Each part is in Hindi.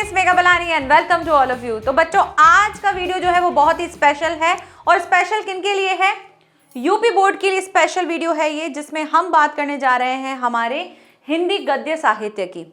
Miss Megha Balani and welcome to all of you. तो बच्चों, आज का वीडियो जो है वो बहुत ही स्पेशल है। और स्पेशल किनके लिए है? यूपी बोर्ड के लिए स्पेशल वीडियो है ये, जिसमें हम बात करने जा रहे हैं हमारे हिंदी गद्य साहित्य की।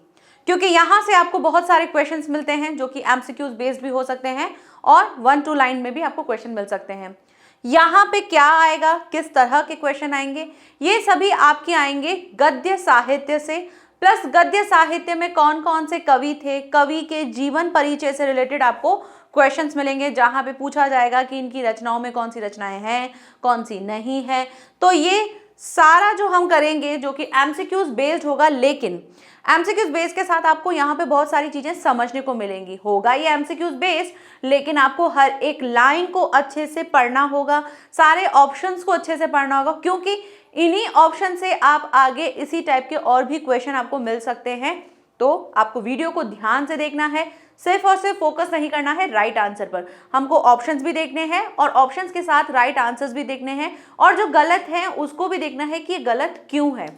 क्योंकि यहाँ से आपको बहुत सारे क्वेश्चंस मिलते हैं जो कि एमसीक्यूज बेस्ड भी हो सकते हैं और 1-2 लाइन में भी आपको क्वेश्चन मिल सकते हैं। यहाँ पे क्या आएगा, किस तरह के क्वेश्चन आएंगे, ये सभी आपके आएंगे गद्य साहित्य से। प्लस गद्य साहित्य में कौन कौन से कवि थे, कवि के जीवन परिचय से रिलेटेड आपको क्वेश्चंस मिलेंगे, जहां पे पूछा जाएगा कि इनकी रचनाओं में कौन सी रचनाएं हैं, कौन सी नहीं है। तो ये सारा जो हम करेंगे जो कि एमसीक्यूज बेस्ड होगा, लेकिन एमसीक्यूज बेस्ड के साथ आपको यहाँ पे बहुत सारी चीजें समझने को मिलेंगी। होगा ये एमसीक्यूज बेस्ड, लेकिन आपको हर एक लाइन को अच्छे से पढ़ना होगा, सारे ऑप्शंस को अच्छे से पढ़ना होगा, क्योंकि इन्हीं ऑप्शन से आप आगे इसी टाइप के और भी क्वेश्चन आपको मिल सकते हैं। तो आपको वीडियो को ध्यान से देखना है, सिर्फ और सिर्फ फोकस नहीं करना है राइट आंसर पर। हमको ऑप्शंस भी देखने हैं और ऑप्शंस के साथ राइट आंसर्स भी देखने हैं, और जो गलत है उसको भी देखना है कि ये गलत क्यों है।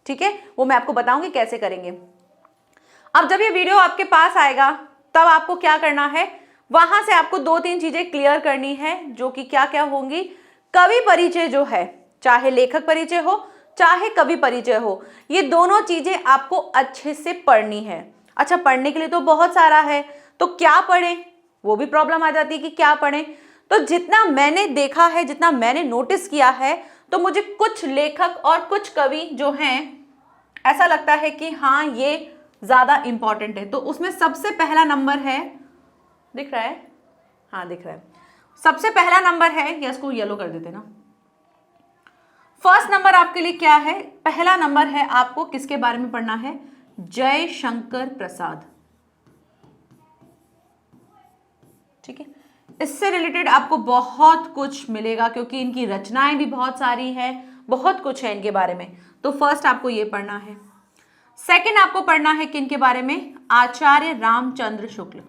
ठीक है, वो मैं आपको बताऊंगी कैसे करेंगे। अब जब ये वीडियो आपके पास आएगा तब आपको क्या करना है, वहां से आपको 2-3 चीजें क्लियर करनी है, जो कि क्या क्या होंगी। कवि परिचय जो है, चाहे लेखक परिचय हो चाहे कवि परिचय हो, ये दोनों चीजें आपको अच्छे से पढ़नी है। अच्छा, पढ़ने के लिए तो बहुत सारा है, तो क्या पढ़ें, वो भी प्रॉब्लम आ जाती है कि क्या पढ़ें। तो जितना मैंने देखा है, जितना मैंने नोटिस किया है, तो मुझे कुछ लेखक और कुछ कवि जो हैं ऐसा लगता है कि हाँ ये ज्यादा इंपॉर्टेंट है। तो उसमें सबसे पहला नंबर है, दिख रहा है, हाँ दिख रहा है, सबसे पहला नंबर है, या इसको येलो कर देते ना। फर्स्ट नंबर आपके लिए क्या है? पहला नंबर है आपको किसके बारे में पढ़ना है? जयशंकर प्रसाद। ठीक है, इससे रिलेटेड आपको बहुत कुछ मिलेगा, क्योंकि इनकी रचनाएं भी बहुत सारी हैं, बहुत कुछ है इनके बारे में। तो फर्स्ट आपको ये पढ़ना है। सेकंड आपको पढ़ना है किनके बारे में? आचार्य रामचंद्र शुक्ल।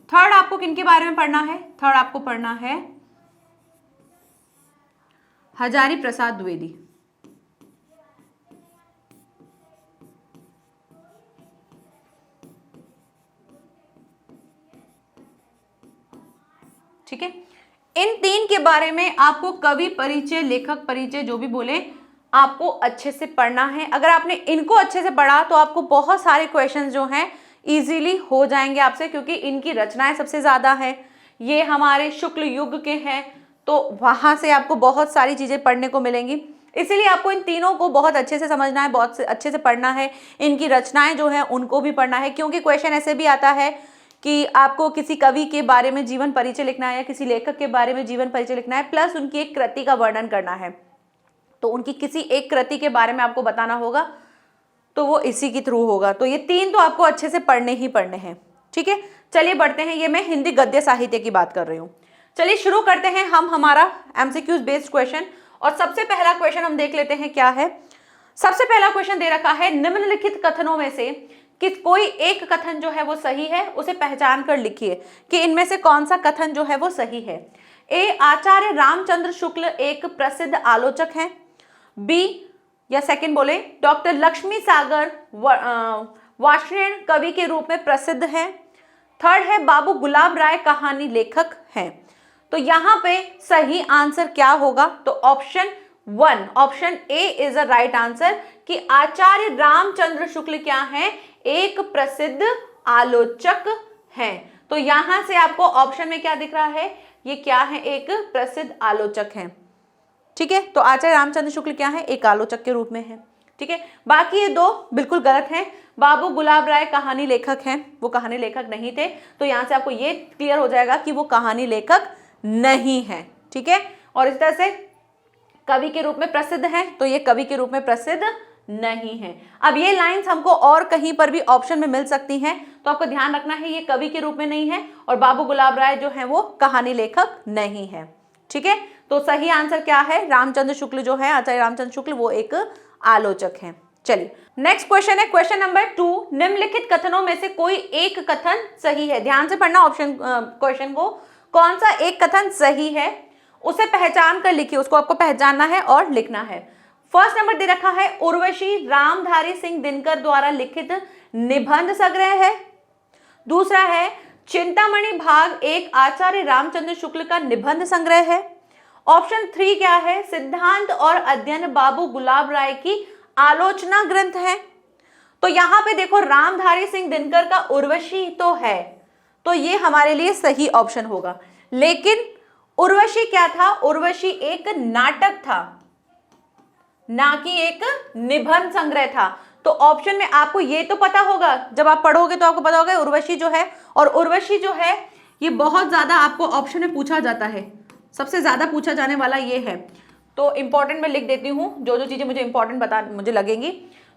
थर्ड आपको किनके बारे में पढ़ना है? थर्ड आपको पढ़ना है हजारी प्रसाद द्विवेदी। ठीक है, इन 3 के बारे में आपको कवि परिचय, लेखक परिचय, जो भी बोले, आपको अच्छे से पढ़ना है। अगर आपने इनको अच्छे से पढ़ा तो आपको बहुत सारे क्वेश्चंस जो हैं इजीली हो जाएंगे आपसे, क्योंकि इनकी रचनाएं सबसे ज्यादा है। ये हमारे शुक्ल युग के हैं, तो वहां से आपको बहुत सारी चीजें पढ़ने को मिलेंगी। इसीलिए आपको इन तीनों को बहुत अच्छे से समझना है, बहुत अच्छे से पढ़ना है। इनकी रचनाएं जो है उनको भी पढ़ना है, क्योंकि क्वेश्चन ऐसे भी आता है कि आपको किसी कवि के बारे में जीवन परिचय लिखना है या किसी लेखक के बारे में जीवन परिचय लिखना है, प्लस उनकी एक कृति का वर्णन करना है। तो उनकी किसी एक कृति के बारे में आपको बताना होगा, तो वो इसी के थ्रू होगा। तो ये 3 तो आपको अच्छे से पढ़ने ही पढ़ने हैं। ठीक है, चलिए बढ़ते हैं। ये मैं हिंदी गद्य साहित्य की बात कर रही हूँ। चलिए शुरू करते हैं हम हमारा एमसीक्यूज बेस्ड क्वेश्चन। और सबसे पहला क्वेश्चन हम देख लेते हैं क्या है। सबसे पहला क्वेश्चन दे रखा है, निम्नलिखित कथनों में से कि कोई एक कथन जो है वो सही है, उसे पहचान कर लिखिए कि इनमें से कौन सा कथन जो है वो सही है। ए, आचार्य रामचंद्र शुक्ल एक प्रसिद्ध आलोचक हैं। बी, या सेकंड बोले, डॉक्टर लक्ष्मी सागर वार्ष्णेय कवि के रूप में प्रसिद्ध हैं। थर्ड है, बाबू गुलाब राय कहानी लेखक हैं। तो यहाँ पे सही आंसर क्या होगा? तो option 1, option A is a right answer, कि आचार्य रामचंद्र शुक्ल क्या है? एक प्रसिद्ध आलोचक हैं। तो यहां से आपको ऑप्शन में क्या दिख रहा है? ये क्या है? एक प्रसिद्ध आलोचक हैं। ठीक है, तो आचार्य रामचंद्र शुक्ल क्या है? एक आलोचक के रूप में है। ठीक है, बाकी ये 2 बिल्कुल गलत हैं। बाबू गुलाब राय कहानी लेखक हैं, वो कहानी लेखक नहीं थे। तो यहां से आपको ये क्लियर हो जाएगा कि वो कहानी लेखक नहीं है। ठीक है, और इस तरह से कवि के रूप में प्रसिद्ध हैं, तो ये कवि के रूप में प्रसिद्ध नहीं है। अब ये लाइंस हमको और कहीं पर भी ऑप्शन में मिल सकती हैं, तो आपको ध्यान रखना है ये कवि के रूप में नहीं है, और बाबू गुलाब राय जो है वो कहानी लेखक नहीं है। ठीक है, तो सही आंसर क्या है? रामचंद्र शुक्ल जो है, आचार्य रामचंद्र शुक्ल, वो एक आलोचक हैं। चलिए नेक्स्ट क्वेश्चन है, क्वेश्चन नंबर 2, निम्नलिखित कथनों में से कोई एक कथन सही है। ध्यान से पढ़ना ऑप्शन क्वेश्चन को, कौन सा एक कथन सही है उसे पहचान कर लिखिए, उसको आपको पहचानना है और लिखना है। फर्स्ट नंबर दे रखा है उर्वशी रामधारी सिंह दिनकर द्वारा लिखित निबंध संग्रह है। दूसरा है चिंतामणि भाग 1 आचार्य रामचंद्र शुक्ल का निबंध संग्रह है। ऑप्शन 3 क्या है, सिद्धांत और अध्ययन बाबू गुलाब राय की आलोचना ग्रंथ है। तो यहां पे देखो रामधारी सिंह दिनकर का उर्वशी तो है, तो ये हमारे लिए सही ऑप्शन होगा। लेकिन उर्वशी क्या था, उर्वशी एक नाटक था, ना कि एक निबंध संग्रह था। तो ऑप्शन में आपको ये तो पता होगा, जब आप पढ़ोगे तो आपको पता होगा उर्वशी जो है, और उर्वशी जो है ये बहुत ज्यादा आपको ऑप्शन में पूछा जाता है, सबसे ज्यादा पूछा जाने वाला ये है। तो इंपॉर्टेंट में लिख देती हूं जो जो चीजें मुझे इंपॉर्टेंट मुझे लगेंगी।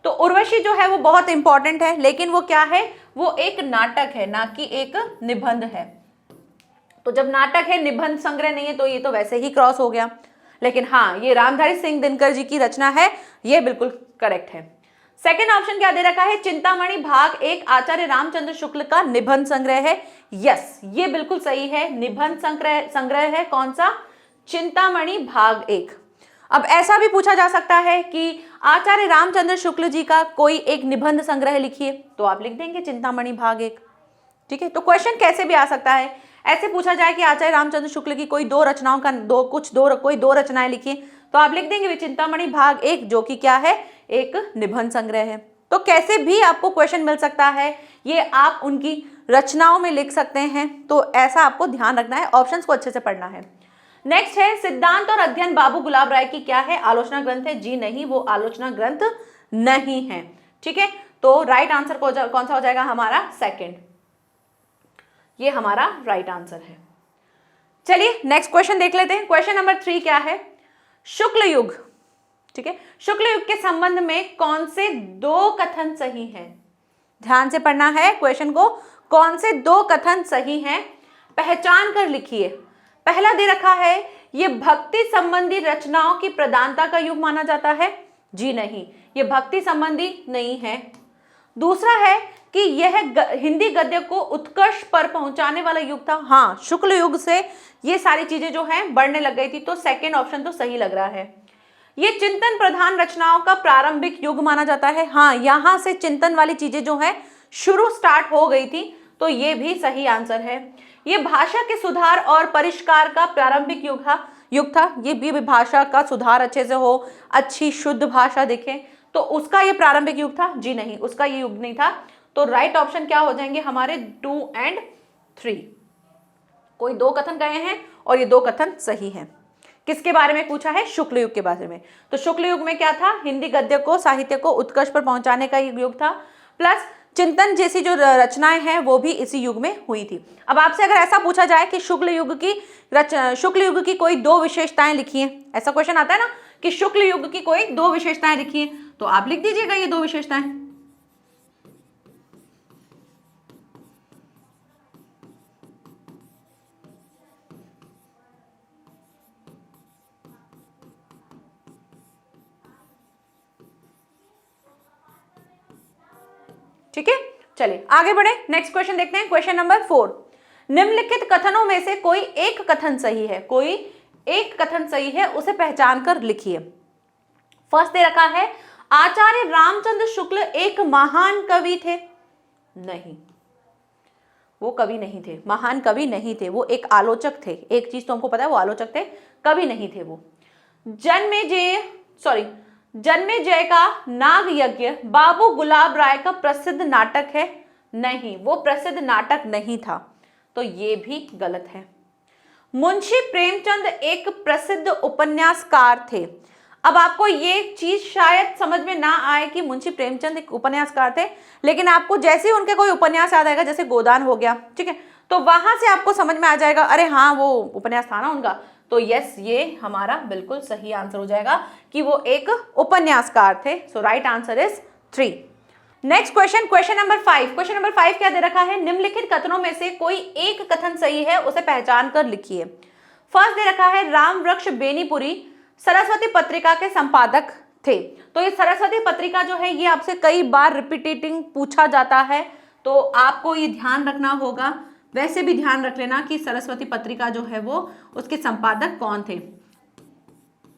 तो उर्वशी जो है वो बहुत इंपॉर्टेंट है, लेकिन वो क्या है, वो एक नाटक है, ना कि एक निबंध है। तो जब नाटक है, निबंध संग्रह नहीं है, तो ये तो वैसे ही क्रॉस हो गया। लेकिन हाँ, ये रामधारी सिंह दिनकर जी की रचना है, ये बिल्कुल करेक्ट है। सेकंड ऑप्शन क्या दे रखा है, चिंतामणि भाग 1 आचार्य रामचंद्र शुक्ल का निबंध संग्रह है। यस, ये बिल्कुल सही है, निबंध संग्रह है। कौन सा, चिंतामणि भाग 1। अब ऐसा भी पूछा जा सकता है कि आचार्य रामचंद्र शुक्ल जी का कोई एक निबंध संग्रह लिखिए, तो आप लिख देंगे चिंतामणि भाग 1। ठीक है, तो क्वेश्चन कैसे भी आ सकता है, ऐसे पूछा जाए कि आचार्य रामचंद्र शुक्ल की कोई दो रचनाओं का कोई दो रचनाएं लिखिए, तो आप लिख देंगे चिंतामणि भाग 1, जो कि क्या है, एक निबंध संग्रह है। तो कैसे भी आपको क्वेश्चन मिल सकता है, ये आप उनकी रचनाओं में लिख सकते हैं। तो ऐसा आपको ध्यान रखना है, ऑप्शंस को अच्छे से पढ़ना है। नेक्स्ट है सिद्धांत और अध्ययन बाबू गुलाब राय की क्या है, आलोचना ग्रंथ है। जी नहीं, वो आलोचना ग्रंथ नहीं है। ठीक है, तो राइट आंसर कौन सा हो जाएगा हमारा, सेकंड, ये हमारा राइट आंसर है। चलिए नेक्स्ट क्वेश्चन देख लेते हैं। क्वेश्चन नंबर 3 क्या है, शुक्ल युग। ठीक है, शुक्ल युग के संबंध में कौन से दो कथन सही हैं, ध्यान से पढ़ना है क्वेश्चन को। कौन से दो कथन सही हैं, पहचान कर लिखिए। पहला दे रखा है ये भक्ति संबंधी रचनाओं की प्रधानता का युग माना जाता है। जी नहीं, ये भक्ति संबंधी नहीं है। दूसरा है कि यह हिंदी गद्य को उत्कर्ष पर पहुंचाने वाला युग था। हाँ, शुक्ल युग से ये सारी चीजें जो हैं बढ़ने लग गई थी, तो सेकंड ऑप्शन तो सही लग रहा है। ये चिंतन प्रधान रचनाओं का प्रारंभिक युग माना जाता है। हाँ, यहां से चिंतन वाली चीजें जो है शुरू स्टार्ट हो गई थी, तो ये भी सही आंसर है। ये भाषा के सुधार और परिष्कार का प्रारंभिक युग था। ये भी भाषा का सुधार अच्छे से हो, अच्छी शुद्ध भाषा दिखे, तो उसका ये प्रारंभिक युग था। जी नहीं, उसका ये युग नहीं था। तो राइट ऑप्शन क्या हो जाएंगे हमारे 2 और 3। कोई दो कथन गए हैं और ये दो कथन सही हैं। किसके बारे में पूछा है, शुक्ल युग के बारे में। तो शुक्ल युग में क्या था, हिंदी गद्य को, साहित्य को उत्कर्ष पर पहुंचाने का युग था, प्लस चिंतन जैसी जो रचनाएं हैं वो भी इसी युग में हुई थी। अब आपसे अगर ऐसा पूछा जाए कि शुक्ल युग की कोई दो विशेषताएं लिखिए, ऐसा क्वेश्चन आता है ना कि शुक्ल युग की कोई दो विशेषताएं लिखिए, तो आप लिख दीजिएगा ये दो विशेषताएं। ठीक है, चलिए आगे बढ़े, नेक्स्ट क्वेश्चन देखते हैं। क्वेश्चन नंबर 4, निम्नलिखित कथनों में से कोई एक कथन सही है, कोई एक कथन सही है, उसे पहचान कर लिखिए। फर्स्ट दे रखा है आचार्य रामचंद्र शुक्ल एक महान कवि थे। नहीं, वो कवि नहीं थे, महान कवि नहीं थे, वो एक आलोचक थे। एक चीज तो हमको पता है, वो आलोचक थे, कवि नहीं थे वो। जन्मेजय का नाग यज्ञ बाबू गुलाब राय का प्रसिद्ध नाटक है। नहीं, वो प्रसिद्ध नाटक नहीं था, तो ये भी गलत है। मुंशी प्रेमचंद एक प्रसिद्ध उपन्यासकार थे। अब आपको ये चीज शायद समझ में ना आए कि मुंशी प्रेमचंद एक उपन्यासकार थे, लेकिन आपको जैसे ही उनके कोई उपन्यास याद आएगा, जैसे गोदान हो गया, ठीक है, तो वहां से आपको समझ में आ जाएगा, अरे हाँ वो उपन्यास था ना उनका। तो यस, ये हमारा बिल्कुल सही आंसर हो जाएगा कि वो एक उपन्यासकार थे। So right answer is 3। Next question, question number 5। Question number 5 क्या दे रखा है, निम्नलिखित कथनों में से कोई एक कथन सही है, उसे पहचान कर लिखिए। फर्स्ट दे रखा है राम वृक्ष बेनीपुरी सरस्वती पत्रिका के संपादक थे। तो ये सरस्वती पत्रिका जो है ये आपसे कई बार रिपीटिंग पूछा जाता है, तो आपको ये ध्यान रखना होगा। वैसे भी ध्यान रख लेना कि सरस्वती पत्रिका जो है वो उसके संपादक कौन थे।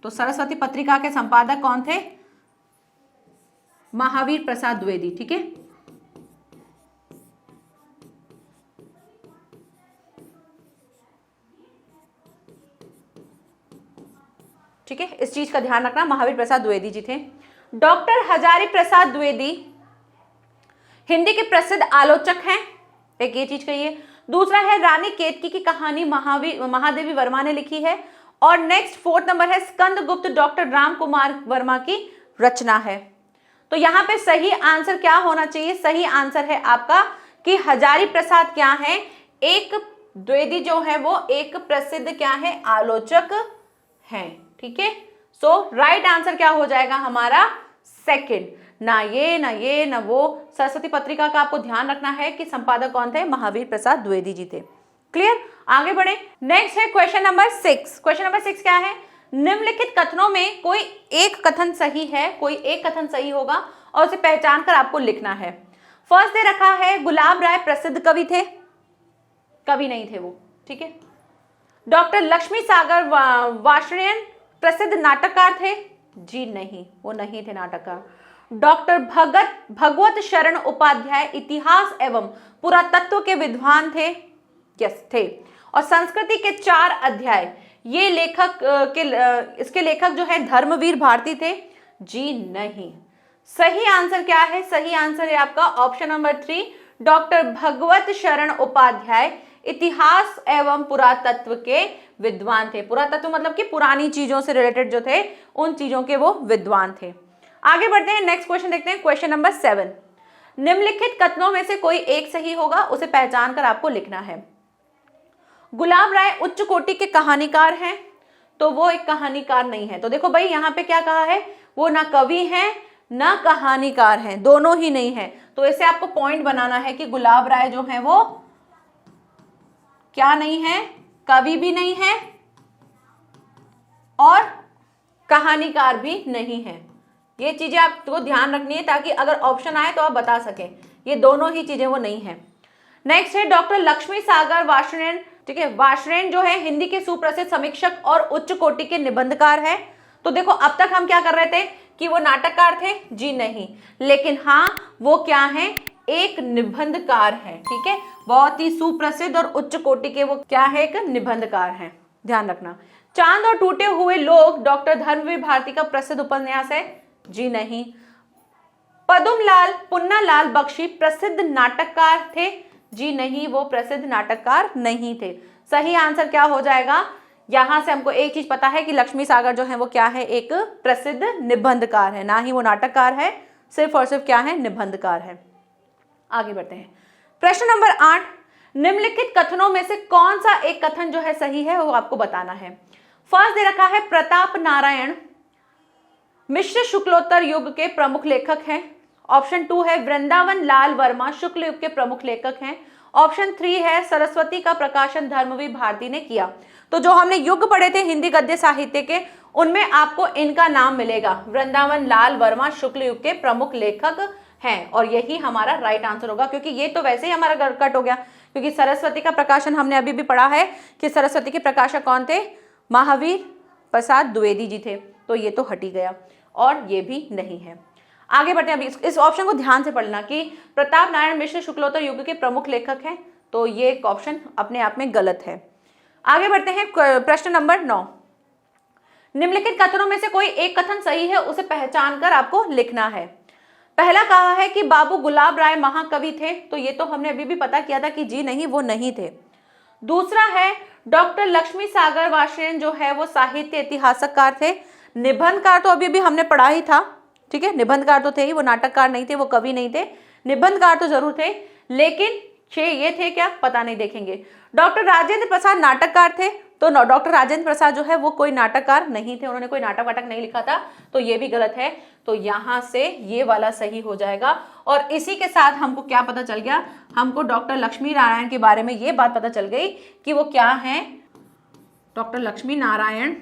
तो सरस्वती पत्रिका के संपादक कौन थे? महावीर प्रसाद द्विवेदी। ठीक है, ठीक है, इस चीज का ध्यान रखना, महावीर प्रसाद द्विवेदी जी थे। डॉक्टर हजारी प्रसाद द्विवेदी हिंदी के प्रसिद्ध आलोचक हैं, एक ये चीज कहिए। दूसरा है रानी केतकी की कहानी महादेवी वर्मा ने लिखी है। और नेक्स्ट 4th नंबर है स्कंदगुप्त डॉक्टर राम कुमार वर्मा की रचना है। तो यहां पे सही आंसर क्या होना चाहिए? सही आंसर है आपका कि हजारी प्रसाद क्या है? एक द्विवेदी जो है वो एक प्रसिद्ध क्या है? आलोचक हैं। ठीक है, सो राइट आंसर क्या हो जाएगा हमारा? सेकंड। ना ये ना वो। सरस्वती पत्रिका का आपको ध्यान रखना है कि संपादक कौन थे? महावीर प्रसाद द्विवेदी जी थे। क्लियर? आगे बढ़े। नेक्स्ट है क्वेश्चन नंबर 6। क्वेश्चन नंबर 6 क्या है? निम्नलिखित कथनों में कोई एक कथन सही है, कोई एक कथन सही होगा और उसे पहचान कर आपको लिखना है। फर्स्ट दे रखा है गुलाब राय प्रसिद्ध कवि थे, कवि नहीं थे वो। ठीक है। डॉक्टर लक्ष्मी सागर वार्ष्णेय प्रसिद्ध नाटककार थे, जी नहीं, वो नहीं थे नाटककार। डॉक्टर भगवत शरण उपाध्याय इतिहास एवं पुरातत्व के विद्वान थे, यस थे। और संस्कृति के 4 अध्याय ये लेखक इसके लेखक जो है धर्मवीर भारती थे, जी नहीं। सही आंसर क्या है? सही आंसर है आपका ऑप्शन नंबर 3, डॉक्टर भगवत शरण उपाध्याय इतिहास एवं पुरातत्व के विद्वान थे। पुरातत्व मतलब कि पुरानी चीजों से रिलेटेड जो थे उन चीजों के वो विद्वान थे। आगे बढ़ते हैं, नेक्स्ट क्वेश्चन देखते हैं, क्वेश्चन नंबर 7। निम्नलिखित कथनों में से कोई एक सही होगा, उसे पहचान कर आपको लिखना है। गुलाब राय उच्च कोटि के कहानीकार हैं, तो वो एक कहानीकार नहीं है। तो देखो भाई यहाँ पे क्या कहा है, वो ना कवि हैं ना कहानीकार हैं, दोनों ही नहीं है। तो ऐसे आपको पॉइंट बनाना है कि गुलाब राय जो है वो क्या नहीं है? कवि भी नहीं है और कहानीकार भी नहीं है। ये चीजें आपको ध्यान रखनी है ताकि अगर ऑप्शन आए तो आप बता सकें। ये दोनों ही चीजें वो नहीं है। नेक्स्ट है डॉक्टर लक्ष्मी सागर वार्ष्णेय। ठीक है, वार्ष्णेय जो है हिंदी के सुप्रसिद्ध समीक्षक और उच्च कोटि के निबंधकार है। तो देखो अब तक हम क्या कर रहे थे कि वो नाटककार थे, जी नहीं, लेकिन हाँ वो क्या है? एक निबंधकार है। ठीक है, बहुत ही सुप्रसिद्ध और उच्च कोटि के वो क्या है? एक निबंधकार है, ध्यान रखना। चांद और टूटे हुए लोग डॉक्टर धर्मवीर भारती का प्रसिद्ध उपन्यास है, जी नहीं। पद्मलाल पुन्नालाल बख्शी प्रसिद्ध नाटककार थे, जी नहीं, वो प्रसिद्ध नाटककार नहीं थे। सही आंसर क्या हो जाएगा? यहां से हमको एक चीज पता है कि लक्ष्मी सागर जो है वो क्या है? एक प्रसिद्ध निबंधकार है, ना ही वो नाटककार है, सिर्फ और सिर्फ क्या है? निबंधकार है। आगे बढ़ते हैं, प्रश्न नंबर 8। निम्नलिखित कथनों में से कौन सा एक कथन जो है सही है वो आपको बताना है। फर्स्ट दे रखा है प्रताप नारायण मिश्र शुक्लोत्तर युग के प्रमुख लेखक हैं। ऑप्शन 2 है वृंदावन लाल वर्मा शुक्ल युग के प्रमुख लेखक हैं। ऑप्शन 3 है सरस्वती का प्रकाशन धर्मवीर भारती ने किया। तो जो हमने युग पढ़े थे हिंदी गद्य साहित्य के, उनमें आपको इनका नाम मिलेगा, वृंदावन लाल वर्मा शुक्ल युग के प्रमुख लेखक हैं, और यही हमारा राइट आंसर होगा, क्योंकि ये तो वैसे ही हमारा कट हो गया, क्योंकि सरस्वती का प्रकाशन हमने अभी भी पढ़ा है कि सरस्वती के प्रकाशक कौन थे? महावीर प्रसाद द्विवेदी जी थे, तो ये तो हट ही गया और ये भी नहीं है। आगे बढ़ते हैं, अभी इस ऑप्शन को ध्यान से पढ़ना कि प्रताप नारायण मिश्र शुक्लोत्तर युग के प्रमुख लेखक हैं, तो ये ऑप्शन अपने आप में गलत है। आगे बढ़ते हैं, प्रश्न नंबर 9। निम्नलिखित कथनों में से कोई एक कथन सही है, उसे पहचान कर आपको लिखना है। पहला कहा है कि बाबू गुलाब राय महाकवि थे, तो ये तो हमने अभी भी पता किया था कि जी नहीं, वो नहीं थे। दूसरा है डॉक्टर लक्ष्मी सागर वार्ष्णेय जो है वो साहित्य इतिहासकार थे। निबंधकार तो अभी भी हमने पढ़ा ही था, ठीक है, निबंधकार तो थे ही, वो नाटककार नहीं थे, वो कवि नहीं थे। निबंधकार तो जरूर थे, लेकिन ये थे क्या? पता नहीं, देखेंगे। डॉक्टर राजेंद्र प्रसाद नाटककार थे, तो डॉक्टर राजेंद्र प्रसाद जो है वो कोई नाटककार नहीं थे, उन्होंने कोई नाटक वाटक नहीं लिखा था, तो ये भी गलत है। तो यहां से ये वाला सही हो जाएगा। और इसी के साथ हमको क्या पता चल गया? हमको डॉक्टर लक्ष्मी नारायण के बारे में ये बात पता चल गई कि वो क्या है? डॉक्टर लक्ष्मी नारायण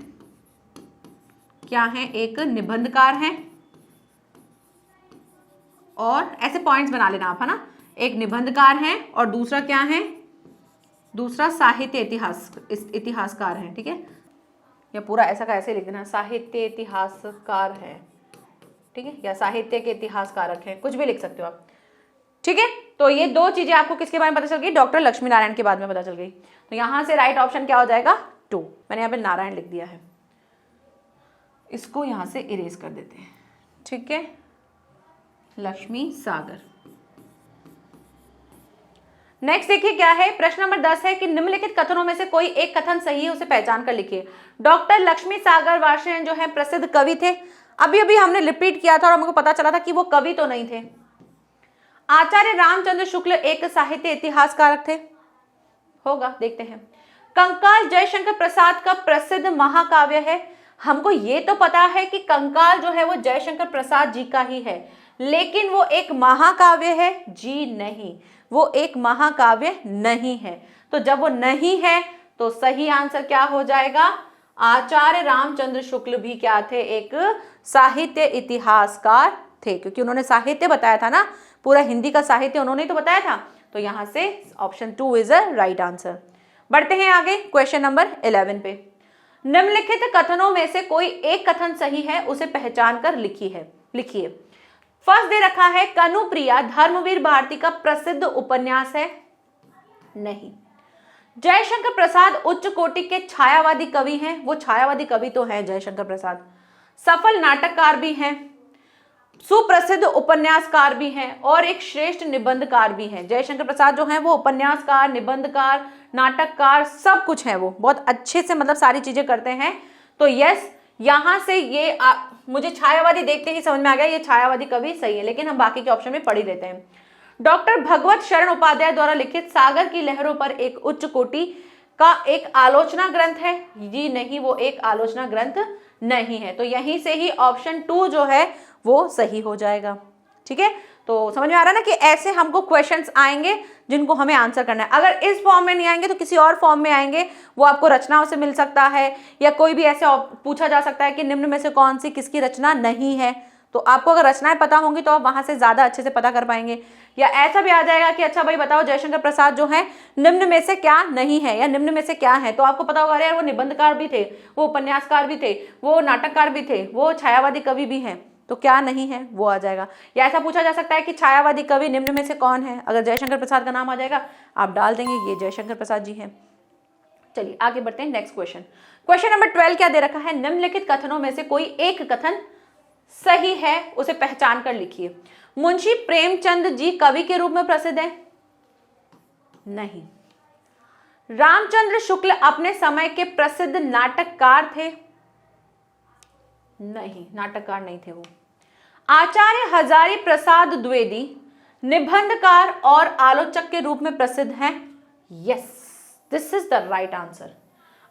क्या है? एक निबंधकार हैं। और ऐसे पॉइंट्स बना लेना आप, है ना। एक निबंधकार हैं और दूसरा क्या है? दूसरा साहित्य इतिहासकार है, ठीक है, या पूरा ऐसा का ऐसे लिख देना, साहित्य इतिहासकार है, ठीक है, या साहित्य के इतिहासकारक हैं, कुछ भी लिख सकते हो आप, ठीक है। तो ये दो चीजें आपको किसके बारे में पता चल गई, डॉक्टर लक्ष्मी नारायण के बारे में पता चल गई। तो यहां से राइट ऑप्शन क्या हो जाएगा, 2। मैंने यहाँ पे नारायण लिख दिया है, इसको यहां से इरेज कर देते हैं, ठीक है, लक्ष्मी सागर। नेक्स्ट देखिए क्या है, प्रश्न नंबर 10 है कि निम्नलिखित कथनों में से कोई एक कथन सही है, उसे पहचान कर लिखिए। डॉक्टर लक्ष्मी सागर वार्ष्णेय जो है प्रसिद्ध कवि थे, अभी अभी हमने रिपीट किया था और हमको पता चला था कि वो कवि तो नहीं थे। आचार्य रामचंद्र शुक्ल एक साहित्य इतिहासकारक थे, होगा, देखते हैं। कंकाल जयशंकर प्रसाद का प्रसिद्ध महाकाव्य है, हमको ये तो पता है कि कंकाल जो है वो जयशंकर प्रसाद जी का ही है, लेकिन वो एक महाकाव्य है जी नहीं, वो एक महाकाव्य नहीं है। तो जब वो नहीं है तो सही आंसर क्या हो जाएगा, आचार्य रामचंद्र शुक्ल भी क्या थे, एक साहित्य इतिहासकार थे, क्योंकि उन्होंने साहित्य बताया था ना, पूरा हिंदी का साहित्य उन्होंने तो बताया था। तो यहां से option 2 is a right answer. बढ़ते हैं आगे क्वेश्चन नंबर 11 पे। निम्नलिखित कथनों में से कोई एक कथन सही है, उसे पहचान कर लिखिए। फर्स्ट दे रखा है, कनुप्रिया धर्मवीर भारती का प्रसिद्ध उपन्यास है, नहीं। जयशंकर प्रसाद उच्च कोटि के छायावादी कवि हैं, वो छायावादी कवि तो हैं जयशंकर प्रसाद, सफल नाटककार भी हैं, सुप्रसिद्ध उपन्यासकार भी हैं और एक श्रेष्ठ निबंधकार भी हैं। जयशंकर प्रसाद जो हैं वो उपन्यासकार, निबंधकार, नाटककार, सब कुछ है, वो बहुत अच्छे से मतलब सारी चीजें करते हैं। तो यस, यहां से ये मुझे छायावादी देखते ही समझ में आ गया, ये छायावादी कवि सही है, लेकिन हम बाकी के ऑप्शन में पढ़ ही लेते हैं। डॉक्टर भगवत शरण उपाध्याय द्वारा लिखित सागर की लहरों पर एक उच्च कोटि का एक आलोचना ग्रंथ है, जी नहीं, वो एक आलोचना ग्रंथ नहीं है। तो यहीं से ही ऑप्शन 2 जो है वो सही हो जाएगा, ठीक है। तो समझ में आ रहा है ना कि ऐसे हमको क्वेश्चंस आएंगे जिनको हमें आंसर करना है। अगर इस फॉर्म में नहीं आएंगे तो किसी और फॉर्म में आएंगे, वो आपको रचनाओं से मिल सकता है, या कोई भी ऐसे पूछा जा सकता है कि निम्न में से कौन सी किसकी रचना नहीं है। तो आपको अगर रचनाएं पता होंगी तो आप वहां से ज्यादा अच्छे से पता कर पाएंगे। या ऐसा भी आ जाएगा कि अच्छा भाई बताओ जयशंकर प्रसाद जो है निम्न में से क्या नहीं है या निम्न में से क्या है, तो आपको पता होगा यार वो निबंधकार भी थे, वो उपन्यासकार भी थे, वो नाटककार भी थे, वो छायावादी कवि भी हैं, तो क्या नहीं है वो आ जाएगा। या ऐसा पूछा जा सकता है कि छायावादी कवि निम्न में से कौन है, अगर जयशंकर प्रसाद का नाम आ जाएगा आप डाल देंगे ये जयशंकर प्रसाद जी हैं। चलिए आगे बढ़ते हैं, नेक्स्ट क्वेश्चन। क्वेश्चन नंबर 12 क्या दे रखा है, निम्नलिखित कथनों में से कोई एक कथन सही है, उसे पहचान कर लिखिए। मुंशी प्रेमचंद जी कवि के रूप में प्रसिद्ध है, नहीं। रामचंद्र शुक्ल अपने समय के प्रसिद्ध नाटककार थे, नहीं, नाटककार नहीं थे वो। आचार्य हजारी प्रसाद द्विवेदी निबंधकार और आलोचक के रूप में प्रसिद्ध हैं, yes, this is the right answer.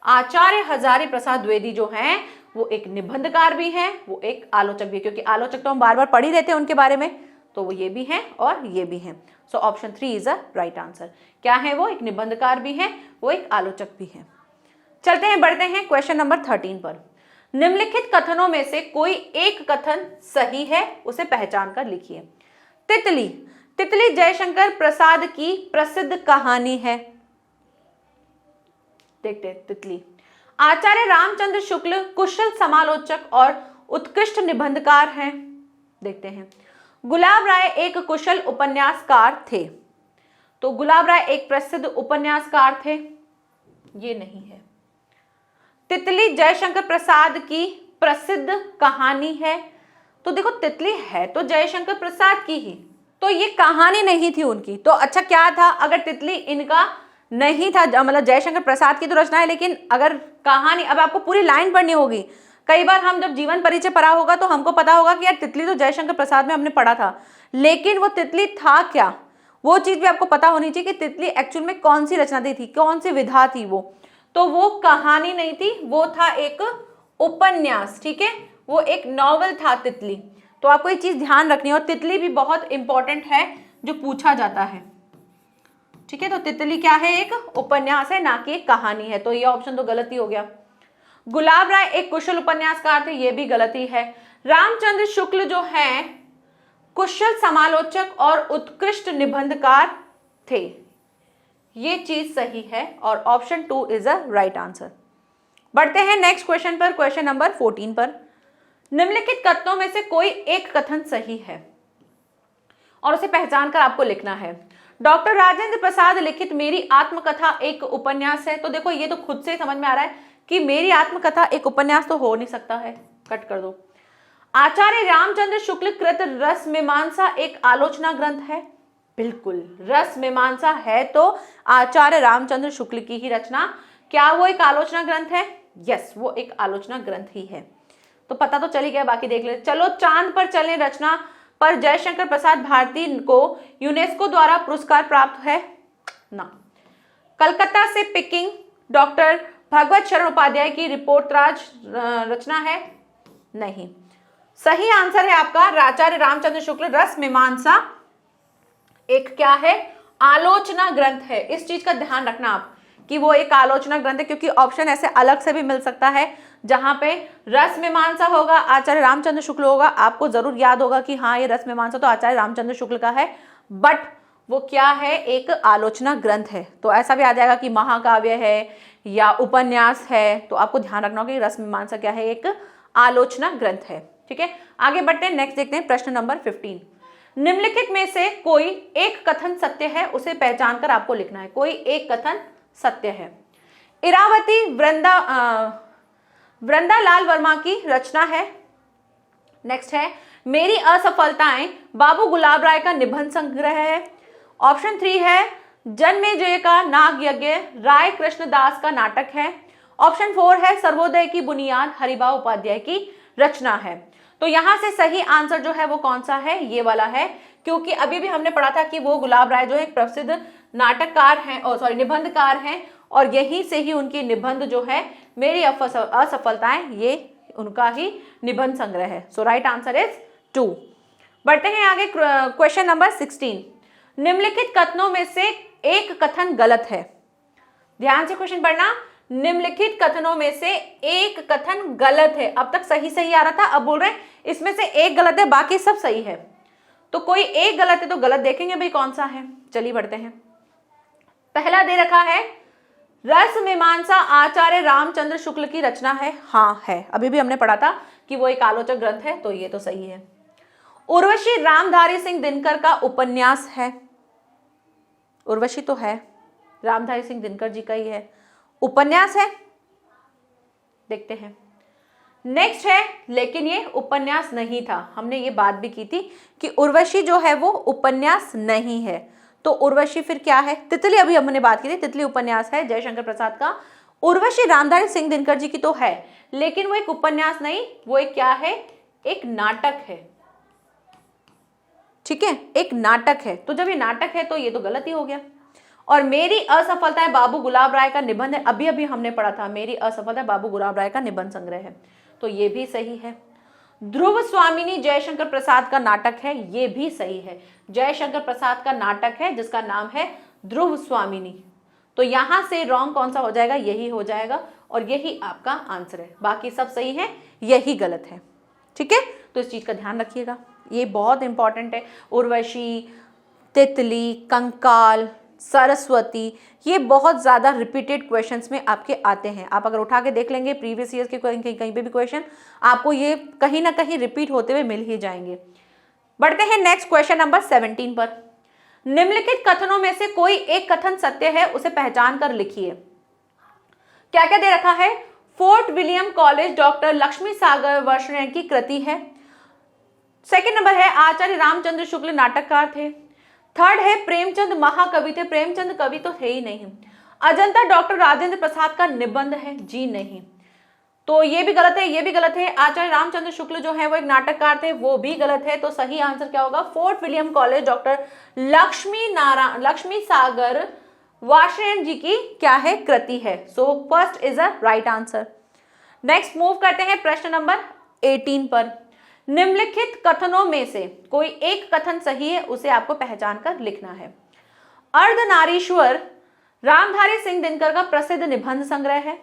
Acharya Hazari Prasad Dwivedi जो हैं वो एक निबंधकार भी हैं, वो एक आलोचक भी है, क्योंकि आलोचक तो हम बार बार पढ़ ही रहते हैं उनके बारे में, तो वो ये भी हैं और ये भी हैं। सो option 3 is a right answer. क्या है वो, एक निबंधकार भी हैं, वो एक आलोचक भी हैं। चलते हैं, बढ़ते हैं क्वेश्चन नंबर 13 पर। निम्नलिखित कथनों में से कोई एक कथन सही है, उसे पहचान कर लिखिए। तितली जयशंकर प्रसाद की प्रसिद्ध कहानी है, देखते हैं तितली। आचार्य रामचंद्र शुक्ल कुशल समालोचक और उत्कृष्ट निबंधकार हैं, देखते हैं। गुलाब राय एक कुशल उपन्यासकार थे, तो गुलाब राय एक प्रसिद्ध उपन्यासकार थे, ये नहीं है। तितली जयशंकर प्रसाद की प्रसिद्ध कहानी है, तो देखो तितली है तो जयशंकर प्रसाद की ही, तो ये कहानी नहीं थी उनकी। तो अच्छा क्या था, अगर तितली इनका नहीं था, मतलब जयशंकर प्रसाद की तो रचना है, लेकिन अगर कहानी, अब आपको पूरी लाइन पढ़नी होगी। कई बार हम जब जीवन परिचय पढ़ा होगा तो हमको पता होगा कि यार तितली तो जयशंकर प्रसाद में हमने पढ़ा था, लेकिन वो तितली था क्या, वो चीज भी आपको पता होनी चाहिए कि तितली एक्चुअल में कौन सी रचना थी, कौन सी विधा थी वो। तो वो कहानी नहीं थी, वो था एक उपन्यास, ठीक है, वो एक नॉवल था तितली। तो आपको ये चीज ध्यान रखनी है, और तितली भी बहुत इंपॉर्टेंट है जो पूछा जाता है, ठीक है। तो तितली क्या है, एक उपन्यास है, ना कि एक कहानी है, तो ये ऑप्शन तो गलत ही हो गया। गुलाब राय एक कुशल उपन्यासकार थे, ये भी गलत ही है। रामचंद्र शुक्ल जो हैं कुशल समालोचक और उत्कृष्ट निबंधकार थे, ये चीज सही है और option 2 is a right answer. बढ़ते हैं नेक्स्ट क्वेश्चन पर, क्वेश्चन नंबर 14 पर। निम्नलिखित कथनों में से कोई एक कथन सही है और उसे पहचान कर आपको लिखना है। डॉक्टर राजेंद्र प्रसाद लिखित मेरी आत्मकथा एक उपन्यास है। तो देखो ये तो खुद से समझ में आ रहा है कि मेरी आत्मकथा एक उपन्यास तो हो नहीं सकता है, कट कर दो। आचार्य रामचंद्र शुक्ल कृत रस मीमांसा एक आलोचना ग्रंथ है। बिल्कुल, रस मीमांसा है तो आचार्य रामचंद्र शुक्ल की ही रचना। क्या वो एक आलोचना ग्रंथ है? यस, वो एक आलोचना ग्रंथ ही है। तो पता तो चल ही गया, बाकी देख ले। चलो, चांद पर चले रचना पर जयशंकर प्रसाद भारती को यूनेस्को द्वारा पुरस्कार प्राप्त है ना। कलकत्ता से पिकिंग डॉक्टर भगवत शरण उपाध्याय की रिपोर्ट राज रचना है? नहीं। सही आंसर है आपका आचार्य रामचंद्र शुक्ल रस मीमांसा एक क्या है? आलोचना ग्रंथ है। इस चीज का ध्यान रखना आप कि वो एक आलोचना ग्रंथ है, क्योंकि ऑप्शन ऐसे अलग से भी मिल सकता है जहां पे रस मीमांसा होगा, आचार्य रामचंद्र शुक्ल होगा। आपको जरूर याद होगा कि हाँ, ये रस मीमांसा तो आचार्य रामचंद्र शुक्ल का है, बट वो क्या है? एक आलोचना ग्रंथ है। तो ऐसा भी आ जाएगा कि महाकाव्य है या उपन्यास है। तो आपको ध्यान रखना होगा कि रस मीमांसा क्या है? एक आलोचना ग्रंथ है। ठीक है, आगे बढ़ते हैं, नेक्स्ट देखते हैं प्रश्न नंबर 15। निम्नलिखित में से कोई एक कथन सत्य है, उसे पहचान कर आपको लिखना है। कोई एक कथन सत्य है। इरावती वृंदालाल वर्मा की रचना है। नेक्स्ट है मेरी असफलताएं बाबू गुलाब राय का निबंध संग्रह है। ऑप्शन 3 है जन्मेजय का नाग यज्ञ राय कृष्णदास का नाटक है। ऑप्शन 4 है सर्वोदय की बुनियाद हरिभाऊ उपाध्याय की रचना है। तो यहां से सही आंसर जो है वो कौन सा है? ये वाला है, क्योंकि अभी भी हमने पढ़ा था कि वो गुलाब राय जो है एक प्रसिद्ध नाटककार हैं, और निबंधकार हैं, और यहीं से ही उनकी निबंध जो है मेरी असफलताएं, ये उनका ही निबंध संग्रह है। सो राइट आंसर इज 2। बढ़ते हैं आगे, क्वेश्चन नंबर 16। निम्नलिखित कथनों में से एक कथन गलत है। ध्यान से क्वेश्चन पढ़ना। निम्नलिखित कथनों में से एक कथन गलत है। अब तक सही सही आ रहा था, अब बोल रहे हैं इसमें से एक गलत है, बाकी सब सही है। तो कोई एक गलत है तो गलत देखेंगे भाई कौन सा है। चलिए बढ़ते हैं। पहला दे रखा है रस मीमांसा आचार्य रामचंद्र शुक्ल की रचना है। हाँ है, अभी भी हमने पढ़ा था कि वो एक आलोचक ग्रंथ है, तो ये तो सही है। उर्वशी रामधारी सिंह दिनकर का उपन्यास है। उर्वशी तो है, रामधारी सिंह दिनकर जी का ही है। उपन्यास है, देखते हैं। नेक्स्ट है, लेकिन ये उपन्यास नहीं था। हमने ये बात भी की थी कि उर्वशी जो है वो उपन्यास नहीं है। तो उर्वशी फिर क्या है? तितली, अभी हमने बात की थी, तितली उपन्यास है जयशंकर प्रसाद का। उर्वशी रामधारी सिंह दिनकर जी की तो है, लेकिन वो एक उपन्यास नहीं, वो एक क्या है? एक नाटक है। ठीक है, एक नाटक है। तो जब ये नाटक है तो ये तो गलत ही हो गया। और मेरी असफलताएं बाबू गुलाब राय का निबंध है, अभी अभी हमने पढ़ा था, मेरी असफलताएं बाबू गुलाब राय का निबंध संग्रह है, तो ये भी सही है। ध्रुव स्वामिनी जयशंकर प्रसाद का नाटक है, ये भी सही है। जयशंकर प्रसाद का नाटक है जिसका नाम है ध्रुव स्वामिनी। तो यहां से रॉन्ग कौन सा हो जाएगा? यही हो जाएगा, और यही आपका आंसर है। बाकी सब सही है, यही गलत है। ठीक है, तो इस चीज का ध्यान रखिएगा, ये बहुत इंपॉर्टेंट है। उर्वशी, तितली, कंकाल, सरस्वती, ये बहुत ज्यादा रिपीटेड क्वेश्चंस में आपके आते हैं। आप अगर उठा के देख लेंगे प्रीवियस ईयर के कहीं पे भी क्वेश्चन, आपको ये कहीं ना कहीं रिपीट होते हुए मिल ही जाएंगे। बढ़ते हैं नेक्स्ट क्वेश्चन नंबर 17 पर। निम्नलिखित कथनों में से कोई एक कथन सत्य है, उसे पहचान कर लिखिए। क्या क्या दे रखा है? Fort William College doctor Lakshmi Sagar Varshney की कृति है। सेकंड नंबर है आचार्य रामचंद्र शुक्ल नाटककार थे। थर्ड है प्रेमचंद महाकवि थे। प्रेमचंद कवि तो थे ही नहीं। अजंता डॉक्टर राजेंद्र प्रसाद का निबंध है, जी नहीं। तो ये भी गलत है, ये भी गलत है। आचार्य रामचंद्र शुक्ल जो है वो एक नाटककार थे, वो भी गलत है। तो सही आंसर क्या होगा? Fort William College doctor Lakshmi Sagar Varshney ji की क्या है? कृति है। So first is a right answer. Next move करते हैं प्रश्न नंबर 18 पर। निम्नलिखित कथनों में से कोई एक कथन सही है, उसे आपको पहचान कर लिखना है। अर्धनारीश्वर रामधारी सिंह दिनकर का प्रसिद्ध निबंध संग्रह है।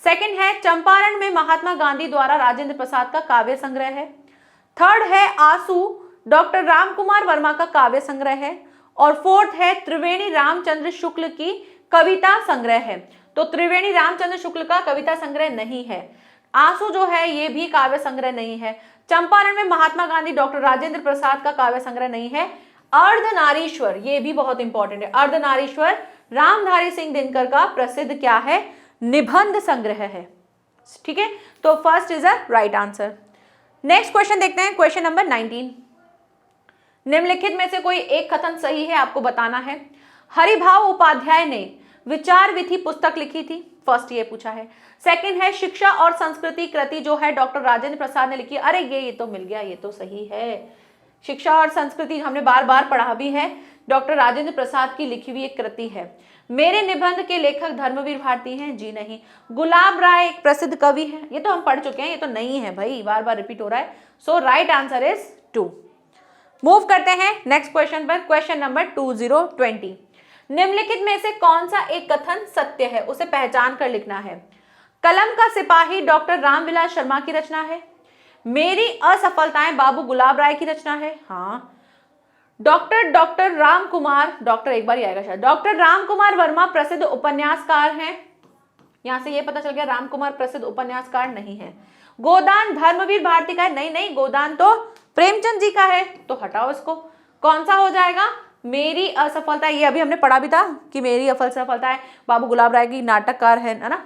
सेकंड है चंपारण में महात्मा गांधी द्वारा राजेंद्र प्रसाद का काव्य संग्रह है। थर्ड है आंसू डॉक्टर रामकुमार वर्मा का काव्य संग्रह है। और फोर्थ है त्रिवेणी रामचंद्र शुक्ल की कविता संग्रह है। तो त्रिवेणी रामचंद्र शुक्ल का कविता संग्रह नहीं है। आंसू जो है ये भी काव्य संग्रह नहीं है। चंपारण में महात्मा गांधी डॉक्टर राजेंद्र प्रसाद का काव्य संग्रह नहीं है। अर्धनारीश्वर ये भी बहुत इंपॉर्टेंट है, अर्धनारीश्वर रामधारी सिंह दिनकर का प्रसिद्ध क्या है, निबंध संग्रह है। ठीक है, तो first is a right answer. Next question देखते हैं, क्वेश्चन नंबर 19। निम्नलिखित में से कोई एक कथन सही है, आपको बताना है। हरिभाव उपाध्याय ने विचार विधि पुस्तक लिखी थी, फर्स्ट ये पूछा है। सेकंड है शिक्षा और संस्कृति कृति जो है डॉक्टर राजेंद्र प्रसाद ने लिखी। अरे ये तो मिल गया, ये तो सही है। शिक्षा और संस्कृति हमने बार बार पढ़ा भी है, डॉक्टर राजेंद्र प्रसाद की लिखी हुई एक कृति है। मेरे निबंध के लेखक धर्मवीर भारती हैं, जी नहीं। गुलाब राय एक प्रसिद्ध कवि है, ये तो हम पढ़ चुके हैं, ये तो नहीं है भाई, बार बार रिपीट हो रहा है। सो राइट आंसर इज 2। मूव करते हैं नेक्स्ट क्वेश्चन पर, क्वेश्चन नंबर 2020। निम्नलिखित में से कौन सा एक कथन सत्य है, उसे पहचान कर लिखना है। कलम का सिपाही डॉक्टर रामविलास शर्मा की रचना है। मेरी असफलताएं बाबू गुलाब राय की रचना है। हाँ। डॉक्टर राम कुमार, डॉक्टर एक बार ही आएगा शायद, डॉक्टर राम कुमार वर्मा प्रसिद्ध उपन्यासकार हैं। यहां से ये पता चल गया राम कुमार प्रसिद्ध उपन्यासकार नहीं है। गोदान धर्मवीर भारती का है, नहीं, गोदान तो प्रेमचंद जी का है, तो हटाओ इसको। कौन सा हो जाएगा, मेरी असफलता, ये अभी हमने पढ़ा भी था कि मेरी असफलता है बाबू गुलाब राय की नाटककार है ना,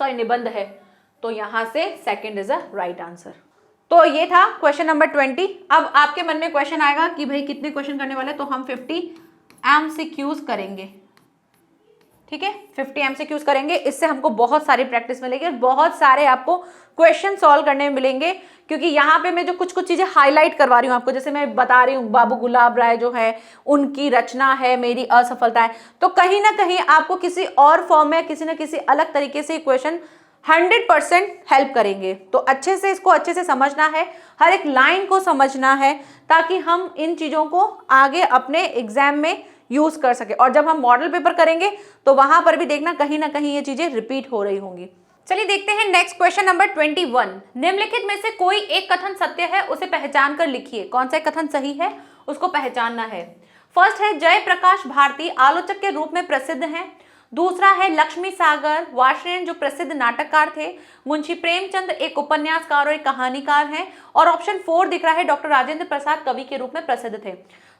सॉरी निबंध है। तो यहां से second is a right answer. तो ये था क्वेश्चन नंबर 20। अब आपके मन में क्वेश्चन आएगा कि भाई कितने क्वेश्चन करने वाले, तो हम 50 MCQs करेंगे। ठीक है, 50 MCQs करेंगे, इससे हमको बहुत सारी प्रैक्टिस मिलेगी और बहुत सारे आपको क्वेश्चन सॉल्व करने में मिलेंगे। क्योंकि यहाँ पे मैं जो कुछ चीजें हाईलाइट करवा रही हूँ आपको, जैसे मैं बता रही हूँ बाबू गुलाब राय जो है उनकी रचना है मेरी असफलता है, तो कहीं ना कहीं आपको किसी और फॉर्म में किसी न किसी अलग तरीके से क्वेश्चन 100% हेल्प करेंगे। तो अच्छे से इसको अच्छे से समझना है, हर एक लाइन को समझना है, ताकि हम इन चीजों को आगे अपने एग्जाम में यूज कर सके। और जब हम मॉडल पेपर करेंगे तो वहां पर भी देखना कहीं ना कहीं ये चीजें रिपीट हो रही होंगी। चलिए देखते हैं नेक्स्ट क्वेश्चन नंबर 21। निम्नलिखित में से कोई एक कथन सत्य है, उसे पहचान कर लिखिए। कौन सा कथन सही है, उसको पहचानना है। फर्स्ट है जयप्रकाश भारती आलोचक के रूप में प्रसिद्ध हैं। दूसरा है लक्ष्मी सागर वार्ष्णेय जो प्रसिद्ध नाटककार थे। मुंशी प्रेमचंद एक उपन्यासकार और एक कहानीकार हैं। और ऑप्शन 4 दिख रहा है डॉक्टर राजेंद्र प्रसाद कवि के रूप में प्रसिद्ध थे।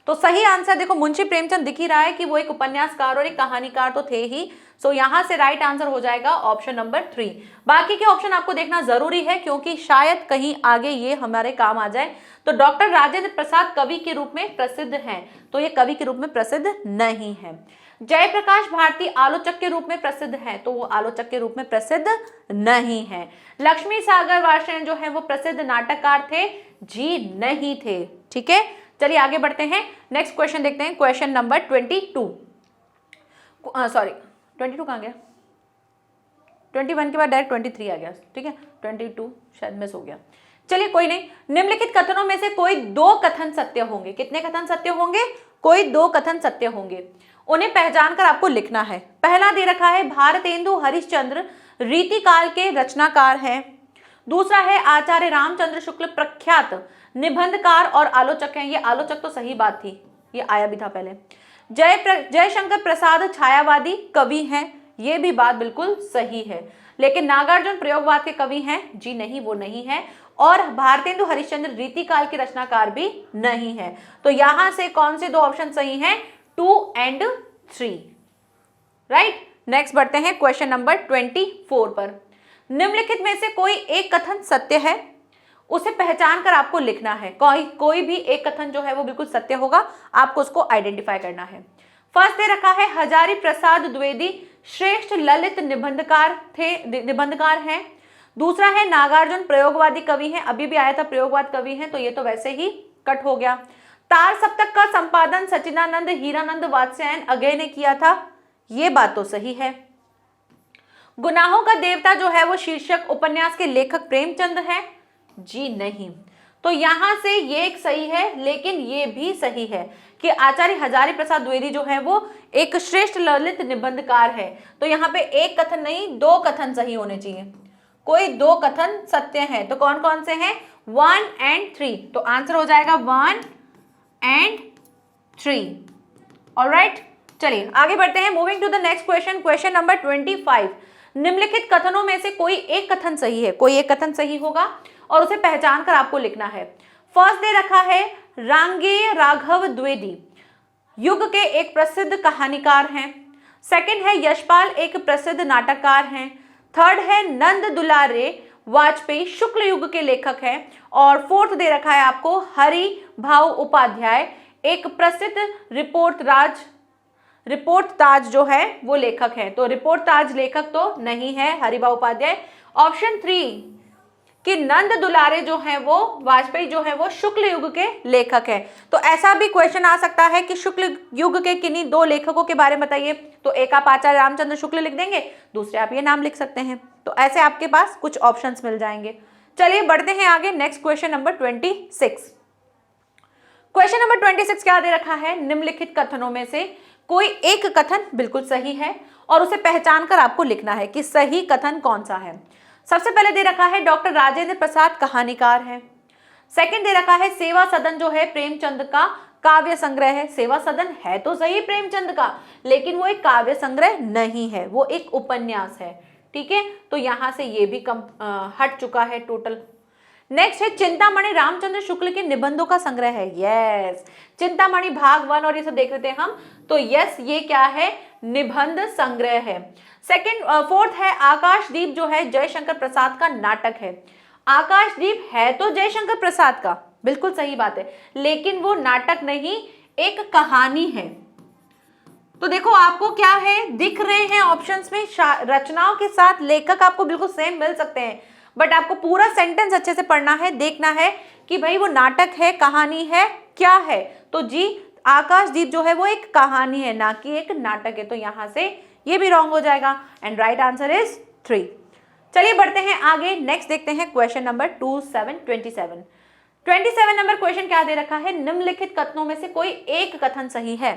तो सही आंसर देखो, मुंशी प्रेमचंद दिख ही रहा है कि वो एक उपन्यासकार और एक कहानीकार तो थे ही। सो यहां से राइट आंसर हो जाएगा ऑप्शन नंबर 3। बाकी के ऑप्शन आपको देखना जरूरी है, क्योंकि शायद कहीं आगे ये हमारे काम आ जाए। तो डॉक्टर राजेंद्र प्रसाद कवि के रूप में प्रसिद्ध हैं, तो ये कवि के रूप में प्रसिद्ध नहीं है। जयप्रकाश भारती आलोचक के रूप में प्रसिद्ध है, तो वो आलोचक के रूप में प्रसिद्ध नहीं है। लक्ष्मी सागर वार्ष्णेय जो है वो प्रसिद्ध नाटककार थे, जी नहीं थे। ठीक है, चलिए आगे बढ़ते हैं, नेक्स्ट क्वेश्चन देखते हैं, क्वेश्चन नंबर 22। सॉरी 22 कहाँ गया, 21 के बाद डायरेक्ट 23 आ गया। ठीक है, 22 शायद मिस हो गया। चलिए कोई नहीं। निम्नलिखित कथनों में से कोई 2 कथन सत्य होंगे। कितने कथन सत्य होंगे, कोई 2 कथन सत्य होंगे, उन्हें पहचान कर आपको लिखना है। पहला दे रखा है भारतेंदु हरिश्चंद्र रीतिकाल के रचनाकार हैं। दूसरा है आचार्य रामचंद्र शुक्ल प्रख्यात निबंधकार और आलोचक हैं। ये आलोचक तो सही बात थी, ये आया भी था पहले। जयशंकर प्रसाद छायावादी कवि हैं, ये भी बात बिल्कुल सही है। लेकिन नागार्जुन प्रयोगवाद के कवि हैं, जी नहीं, वो नहीं है। और भारतेंदु हरिश्चंद्र रीतिकाल के रचनाकार भी नहीं है। तो यहां से कौन से 2 ऑप्शन सही हैं, 2 और 3। राइट, नेक्स्ट बढ़ते हैं क्वेश्चन नंबर 24 पर। निम्नलिखित में से कोई एक कथन सत्य है, उसे पहचान कर आपको लिखना है। कोई भी एक कथन जो है वो बिल्कुल सत्य होगा, आपको उसको आइडेंटिफाई करना है। फर्स्ट दे रखा है हजारी प्रसाद द्विवेदी श्रेष्ठ ललित निबंधकार हैं। दूसरा है नागार्जुन प्रयोगवादी कवि हैं, अभी भी आया था प्रयोगवाद कवि हैं, तो ये तो वैसे ही कट हो गया। तार सप्तक का संपादन सचिदानंद हीरानंद वात्स्यायन अगेय ने किया था, ये बात तो सही है। गुनाहों का देवता जो है वो शीर्षक उपन्यास के लेखक प्रेमचंद हैं, जी नहीं। तो यहां से ये एक सही है, लेकिन ये भी सही है कि आचार्य हजारी प्रसाद द्विवेदी जो है वो एक श्रेष्ठ ललित निबंधकार है। तो यहाँ पे एक कथन नहीं, 2 कथन सही होने चाहिए। कोई 2 कथन सत्य हैं, तो कौन कौन से हैं, 1 और 3। तो आंसर हो जाएगा 1 और 3। ऑलराइट, चलिए आगे बढ़ते हैं। Moving to the next question, question number 25। निम्नलिखित कथनों में से कोई एक कथन सही है, कोई एक कथन सही होगा और उसे पहचान कर आपको लिखना है। फर्स्ट दे रखा है रांगेय राघव द्विवेदी युग के एक प्रसिद्ध कहानीकार हैं। सेकंड है यशपाल एक प्रसिद्ध नाटककार हैं। थर्ड है नंद दुलारे वाजपेयी शुक्ल युग के लेखक हैं। और फोर्थ दे रखा है आपको हरि भाऊ उपाध्याय एक प्रसिद्ध रिपोर्ट ताज जो है वो लेखक है। तो रिपोर्ट ताज लेखक तो नहीं है हरिभाऊ उपाध्याय। ऑप्शन 3 कि नंद दुलारे जो है वो वाजपेयी जो है वो शुक्ल युग के लेखक है। तो ऐसा भी क्वेश्चन आ सकता है कि शुक्ल युग के किन्हीं दो लेखकों के बारे में बताइए, तो एक आप आचार्य रामचंद्र शुक्ल लिख देंगे, दूसरे आप ये नाम लिख सकते हैं। तो ऐसे आपके पास कुछ ऑप्शंस मिल जाएंगे। चलिए बढ़ते हैं आगे। Next question number 26। Question number 26 क्या दे रखा है, निम्नलिखित कथनों में से कोई एक कथन बिल्कुल सही है और उसे पहचान कर आपको लिखना है कि सही कथन कौन सा है। सबसे पहले दे रखा है डॉक्टर राजेंद्र प्रसाद कहानीकार है। सेकंड दे रखा है सेवा सदन जो है प्रेमचंद का काव्य संग्रह है। सेवा सदन है तो सही प्रेमचंद का, लेकिन वो एक काव्य संग्रह नहीं है, वो एक उपन्यास है। ठीक है, तो यहां से ये भी हट चुका है टोटल। नेक्स्ट है चिंतामणि रामचंद्र शुक्ल के निबंधों का संग्रह है। यस, चिंतामणि भाग 1 और ये सब देख रहे थे हम, तो यस ये क्या है, निबंध संग्रह है। फोर्थ है आकाशदीप जो है जयशंकर प्रसाद का नाटक है। आकाशदीप है तो जयशंकर प्रसाद का, बिल्कुल सही बात है, लेकिन वो नाटक नहीं, एक कहानी है। तो देखो आपको क्या है दिख रहे हैं ऑप्शंस में, रचनाओं के साथ लेखक आपको बिल्कुल सेम मिल सकते हैं, बट आपको पूरा सेंटेंस अच्छे से पढ़ना है, देखना है कि भाई वो नाटक है, कहानी है, क्या है। तो जी आकाशदीप जो है वो एक कहानी है, ना कि एक नाटक है। तो यहां से ये भी रॉन्ग हो जाएगा एंड राइट आंसर इज 3। चलिए बढ़ते हैं आगे। नेक्स्ट देखते हैं क्वेश्चन नंबर 27 नंबर क्वेश्चन क्या दे रखा है, निम्नलिखित कथनों में से कोई एक कथन सही है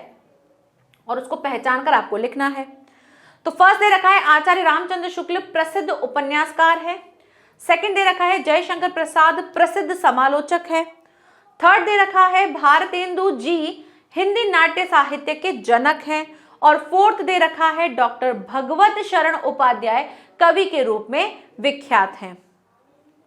और उसको पहचान कर आपको लिखना है। तो फर्स्ट दे रखा है आचार्य रामचंद्र शुक्ल प्रसिद्ध उपन्यासकार है। सेकंड दे रखा है जयशंकर प्रसाद प्रसिद्ध समालोचक है। थर्ड दे रखा है भारतेंदु जी हिंदी नाट्य साहित्य के जनक हैं। और फोर्थ दे रखा है डॉक्टर भगवत शरण उपाध्याय कवि के रूप में विख्यात हैं।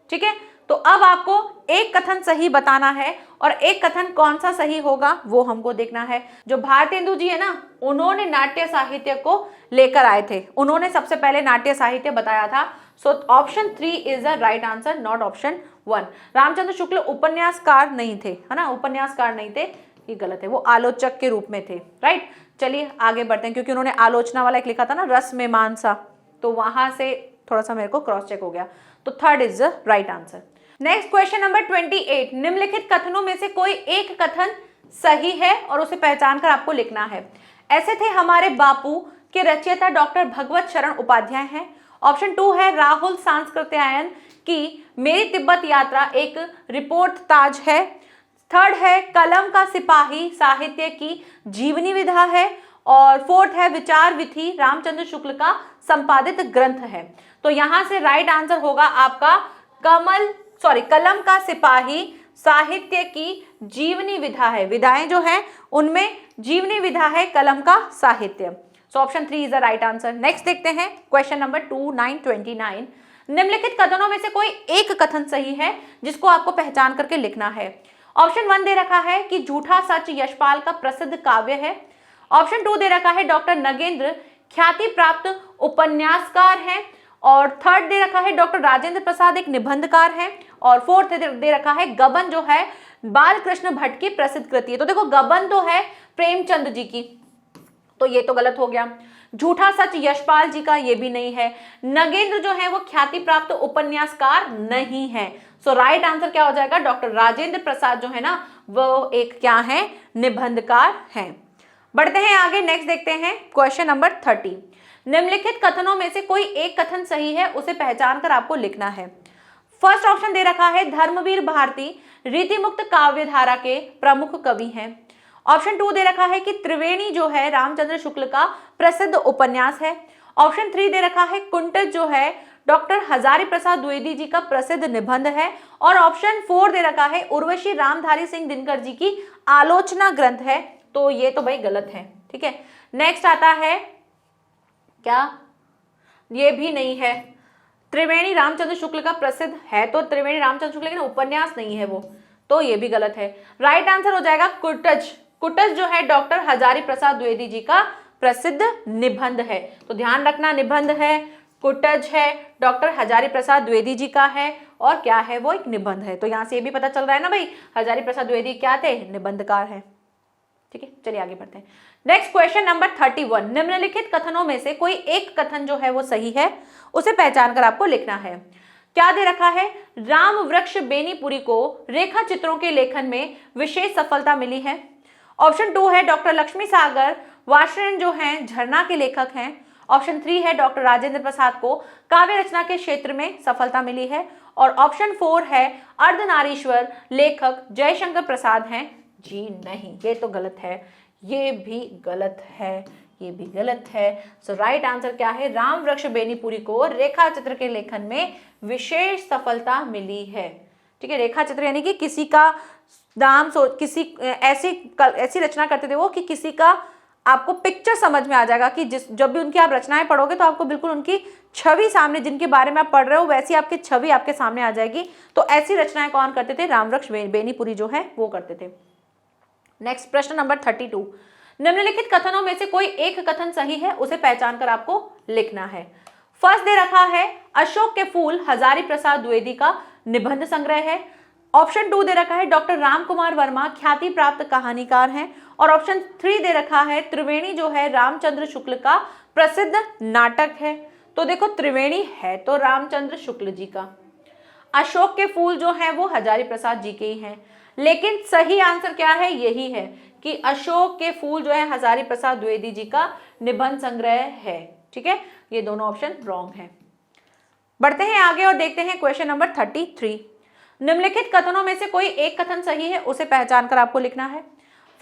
ठीक है, तो अब आपको एक कथन सही बताना है और एक कथन कौन सा सही होगा वो हमको देखना है। जो भारतेंदु जी है ना, उन्होंने नाट्य साहित्य को लेकर आए थे, उन्होंने सबसे पहले नाट्य साहित्य बताया था। So option 3 is the right answer, not option 1। Ramchandra Shukla उपन्यासकार नहीं थे, है ना, उपन्यासकार नहीं थे, ये गलत है, वो आलोचक के रूप में थे। राइट, चलिए आगे बढ़ते हैं, क्योंकि उन्होंने आलोचना वाला एक लिखा था ना, रस में मानसा, तो वहां से थोड़ा सा मेरे को क्रॉस चेक हो गया। तो third is the right answer. Next question number 28, निम्नलिखित कथनों में से कोई एक कथन सही है और उसे पहचान कर आपको लिखना है। ऐसे थे हमारे बापू के रचयिता डॉक्टर भगवत शरण उपाध्याय हैं। ऑप्शन 2 है राहुल सांस्कृत्यायन की मेरी तिब्बत यात्रा एक रिपोर्ट ताज है। थर्ड है कलम का सिपाही साहित्य की जीवनी विधा है। और फोर्थ है विचार विधि रामचंद्र शुक्ल का संपादित ग्रंथ है। तो यहां से राइट आंसर होगा आपका कलम का सिपाही साहित्य की जीवनी विधा है, विधाएं जो हैं उनमें जीवनी विधा है कलम का साहित्य। सो option 3 is the right answer. Next देखते हैं क्वेश्चन नंबर 2929, निम्नलिखित कथनों में से कोई एक कथन सही है जिसको आपको पहचान करके लिखना है। ऑप्शन 1 दे रखा है कि झूठा सच यशपाल का प्रसिद्ध काव्य है। ऑप्शन 2 दे रखा है डॉक्टर नगेंद्र ख्याति प्राप्त उपन्यासकार हैं। और थर्ड दे रखा है डॉक्टर राजेंद्र प्रसाद एक निबंधकार हैं। और फोर्थ दे रखा है गबन जो है बालकृष्ण भट्ट की प्रसिद्ध कृति है। तो देखो गबन तो है प्रेमचंद जी की, तो ये तो गलत हो गया। झूठा सच यशपाल जी का, ये भी नहीं है। नगेंद्र जो है वो ख्याति प्राप्त उपन्यासकार नहीं है। सो राइट आंसर क्या हो जाएगा, डॉक्टर राजेंद्र प्रसाद जो है ना वो एक क्या है, निबंधकार हैं। बढ़ते हैं आगे। नेक्स्ट देखते हैं क्वेश्चन नंबर 30, निम्नलिखित कथनों में से कोई एक कथन सही है, उसे पहचान कर आपको लिखना है। फर्स्ट ऑप्शन दे रखा है धर्मवीर भारती रीतिमुक्त काव्य धारा के प्रमुख कवि हैं। ऑप्शन 2 दे रखा है कि त्रिवेणी जो है रामचंद्र शुक्ल का प्रसिद्ध उपन्यास है। ऑप्शन 3 दे रखा है कुंटज जो है डॉक्टर हजारी प्रसाद द्विवेदी जी का प्रसिद्ध निबंध है। और ऑप्शन 4 दे रखा है उर्वशी रामधारी सिंह दिनकर जी की आलोचना ग्रंथ है। तो ये तो भाई गलत है, ठीक है। नेक्स्ट आता है क्या, ये भी नहीं है। त्रिवेणी रामचंद्र शुक्ल का प्रसिद्ध है तो त्रिवेणी रामचंद्र शुक्ल, लेकिन उपन्यास नहीं है वो, तो ये भी गलत है। राइट आंसर हो जाएगा कुटज। कुटज जो है डॉक्टर हजारी प्रसाद द्विवेदी जी का प्रसिद्ध निबंध है। तो ध्यान रखना, निबंध है, कुटज है, डॉक्टर हजारी प्रसाद द्विवेदी जी का है, और क्या है वो, एक निबंध है। तो यहां से ये भी पता चल रहा है ना भाई, हजारी प्रसाद द्विवेदी क्या थे, निबंधकार है। ठीक है, चलिए आगे बढ़ते हैं। नेक्स्ट क्वेश्चन नंबर 31, निम्नलिखित कथनों में से कोई एक कथन जो है वो सही है, उसे पहचान कर आपको लिखना है। क्या दे रखा है, राम वृक्ष बेनीपुरी को रेखा चित्रों के लेखन में विशेष सफलता मिली है। ऑप्शन 2 है डॉक्टर लक्ष्मी सागर वार्ष्णेय जो हैं झरना के लेखक हैं। ऑप्शन 3 है डॉक्टर राजेंद्र प्रसाद को काव्य रचना के क्षेत्र में सफलता मिली है। और ऑप्शन 4 है अर्धनारीश्वर लेखक जयशंकर प्रसाद हैं। जी नहीं, ये तो गलत है, ये भी गलत है, ये भी गलत है। सो राइट आंसर क्या है, राम वृक्ष बेनीपुरी को रेखा चित्र के लेखन में विशेष सफलता मिली है। ठीक है, रेखा चित्र यानी कि किसी का नाम किसी ऐसी रचना करते थे वो कि किसी का आपको पिक्चर समझ में आ जाएगा कि जब भी उनकी आप रचनाएं पढ़ोगे तो आपको बिल्कुल उनकी छवि सामने, जिनके बारे में आप पढ़ रहे हो वैसी आपकी छवि आपके सामने आ जाएगी। तो ऐसी रचनाएं कौन करते थे, रामवृक्ष बेनीपुरी जो है वो करते थे। नेक्स्ट प्रश्न नंबर 32, निम्नलिखित कथनों में से कोई एक कथन सही है, उसे पहचान कर आपको लिखना है। फर्स्ट दे रखा है अशोक के फूल हजारी प्रसाद द्विवेदी का निबंध संग्रह है। ऑप्शन 2 दे रखा है डॉक्टर राम कुमार वर्मा ख्याति प्राप्त कहानीकार हैं। और ऑप्शन 3 दे रखा है त्रिवेणी जो है रामचंद्र शुक्ल का प्रसिद्ध नाटक है। तो देखो त्रिवेणी है तो रामचंद्र शुक्ल जी का, अशोक के फूल जो है वो हजारी प्रसाद जी के ही हैं, लेकिन सही आंसर क्या है, यही है कि अशोक के फूल जो है हजारी प्रसाद द्विवेदी जी का निबंध संग्रह है। ठीक है, ये दोनों ऑप्शन रॉन्ग है। बढ़ते हैं आगे और देखते हैं क्वेश्चन नंबर 33, निम्नलिखित कथनों में से कोई एक कथन सही है, उसे पहचान कर आपको लिखना है।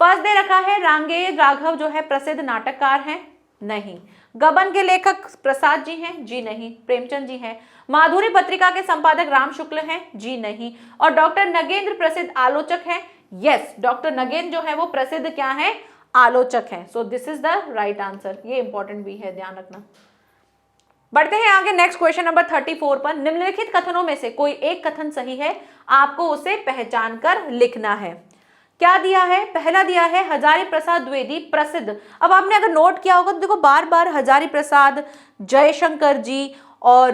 फर्स्ट दे रखा है रांगेय राघव जो है प्रसिद्ध नाटककार हैं। नहीं। गबन के लेखक प्रसाद जी हैं। जी नहीं। प्रेमचंद जी हैं। माधुरी पत्रिका के संपादक राम शुक्ल हैं। जी नहीं। और डॉक्टर नगेंद्र प्रसिद्ध आलोचक हैं। यस, डॉक्टर नगेंद्र जो है वो प्रसिद्ध क्या है, आलोचक हैं। So this is the right answer. ये इंपॉर्टेंट भी है, ध्यान रखना। बढ़ते हैं आगे नेक्स्ट क्वेश्चन नंबर 34 पर, निम्नलिखित कथनों में से कोई एक कथन सही है, आपको उसे पहचान कर लिखना है। क्या दिया है, पहला दिया है हजारी प्रसाद द्विवेदी प्रसिद्ध। अब आपने अगर नोट किया होगा तो देखो बार बार हजारी प्रसाद, जयशंकर जी और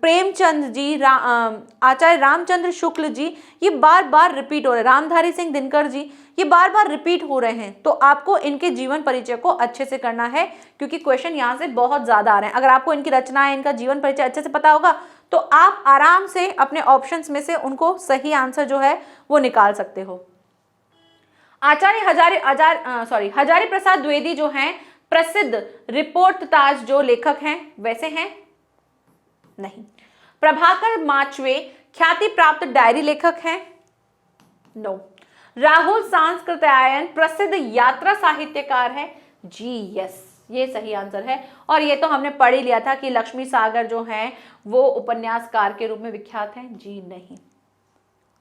प्रेमचंद जी, आचार्य रामचंद्र शुक्ल जी, ये बार बार रिपीट हो रहे हैं, रामधारी सिंह दिनकर जी, ये बार बार रिपीट हो रहे हैं। तो आपको इनके जीवन परिचय को अच्छे से करना है, क्योंकि क्वेश्चन यहाँ से बहुत ज्यादा आ रहे हैं। अगर आपको इनकी रचनाएं, इनका जीवन परिचय अच्छे से पता होगा तो आप आराम से अपने ऑप्शंस में से उनको सही आंसर जो है वो निकाल सकते हो। हजारी प्रसाद द्विवेदी जो हैं प्रसिद्ध रिपोर्ट ताज जो लेखक हैं, वैसे हैं नहीं। प्रभाकर माचवे ख्याति प्राप्त डायरी लेखक हैं। नो। राहुल सांस्कृत्यायन प्रसिद्ध यात्रा साहित्यकार है। जी यस, ये सही आंसर है। और ये तो हमने पढ़ ही लिया था कि लक्ष्मी सागर जो हैं वो उपन्यासकार के रूप में विख्यात हैं। जी नहीं।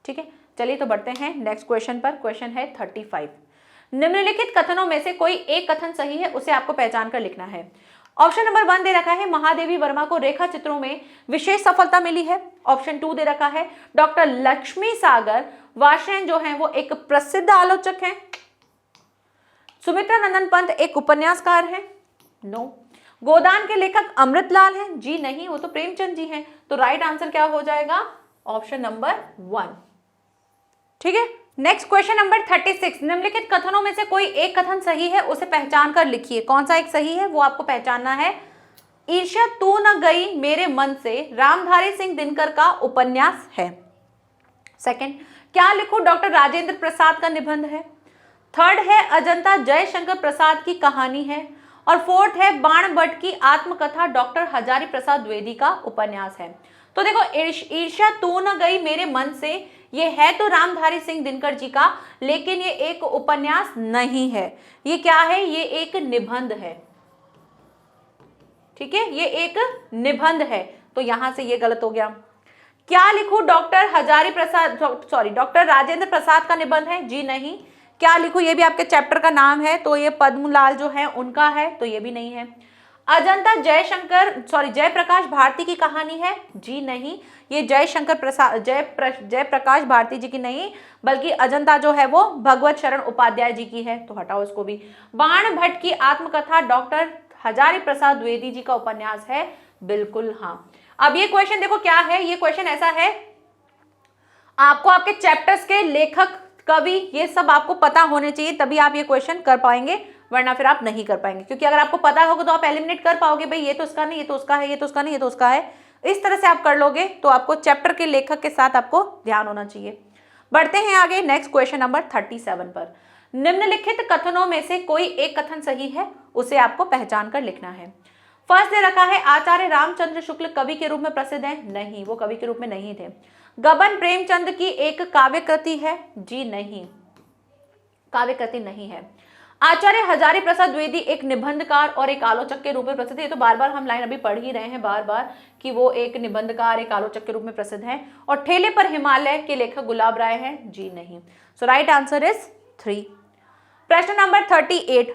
ठीक है, चलिए तो बढ़ते हैं नेक्स्ट क्वेश्चन पर। क्वेश्चन है 35, निम्नलिखित कथनों में से कोई एक कथन सही है, उसे आपको पहचान कर लिखना है। ऑप्शन नंबर 1 दे रखा है महादेवी वर्मा को रेखा चित्रों में विशेष सफलता मिली है। ऑप्शन 2 दे रखा है डॉक्टर लक्ष्मी सागर वार्ष्णेय जो है वो एक प्रसिद्ध आलोचक हैं। सुमित्रा नंदन पंत एक उपन्यासकार हैं। नो। गोदान के लेखक अमृतलाल हैं। जी नहीं, वो तो प्रेमचंद जी हैं। तो राइट आंसर क्या हो जाएगा, ऑप्शन नंबर 1। ठीक है, नेक्स्ट क्वेश्चन नंबर 36, निम्नलिखित कथनों में से कोई एक कथन सही है, उसे पहचान कर लिखिए। कौन सा एक सही है वो आपको पहचानना है। ईर्ष्या तू न गई मेरे मन से रामधारी सिंह दिनकर का उपन्यास है। सेकंड, क्या लिखूं डॉक्टर राजेंद्र प्रसाद का निबंध है। थर्ड है अजंता जयशंकर प्रसाद की कहानी है। और फोर्थ है बाण भट्ट की आत्मकथा डॉक्टर हजारी प्रसाद द्विवेदी का उपन्यास है। तो देखो, ईर्ष्या तू न गई मेरे मन से, ये है तो रामधारी सिंह दिनकर जी का, लेकिन ये एक उपन्यास नहीं है। ये क्या है, ये एक निबंध है। ठीक है, ये एक निबंध है। तो यहां से ये गलत हो गया। क्या लिखूं डॉक्टर राजेंद्र प्रसाद का निबंध है। जी नहीं। क्या लिखूं, ये भी आपके चैप्टर का नाम है, तो ये पद्मलाल जो है उनका है, तो ये भी नहीं है। अजंता जयप्रकाश भारती की कहानी है, जी नहीं, ये जयप्रकाश भारती जी की नहीं, बल्कि अजंता जो है वो भगवत शरण उपाध्याय जी की है, तो हटाओ इसको भी। बाण भट्ट की आत्मकथा डॉक्टर हजारी प्रसाद द्विवेदी जी का उपन्यास है, बिल्कुल हाँ। अब ये क्वेश्चन देखो क्या है, ये क्वेश्चन ऐसा है, आपको आपके चैप्टर्स के लेखक, कवि, ये सब आपको पता होने चाहिए, तभी आप ये क्वेश्चन कर पाएंगे, वरना फिर आप नहीं कर पाएंगे। क्योंकि अगर आपको पता होगा तो आप एलिमिनेट कर पाओगे, भाई ये तो उसका नहीं, ये तो उसका है, ये तो उसका नहीं, ये तो उसका है। इस तरह से आप कर लोगे, तो आपको चैप्टर के लेखक के साथ आपको ध्यान होना चाहिए। बढ़ते हैं आगे, नेक्स्ट क्वेश्चन नंबर 37 पर। निम्नलिखित कथनों में से कोई एक कथन सही है, उसे आपको पहचान कर लिखना है। फर्स्ट दे रखा है, आचार्य रामचंद्र शुक्ल कवि के रूप में प्रसिद्ध है, नहीं, वो कवि के रूप में नहीं थे। गबन प्रेमचंद की एक काव्य कृति है, जी नहीं, काव्य कृति नहीं है। आचार्य हजारी प्रसाद द्विवेदी एक निबंधकार और एक आलोचक के रूप में प्रसिद्ध है, तो बार बार हम लाइन अभी पढ़ ही रहे हैं बार बार कि वो एक निबंधकार, एक आलोचक के रूप में प्रसिद्ध है। और ठेले पर हिमालय के लेखक गुलाब राय हैं, जी नहीं। So right answer is 3। प्रश्न नंबर 38,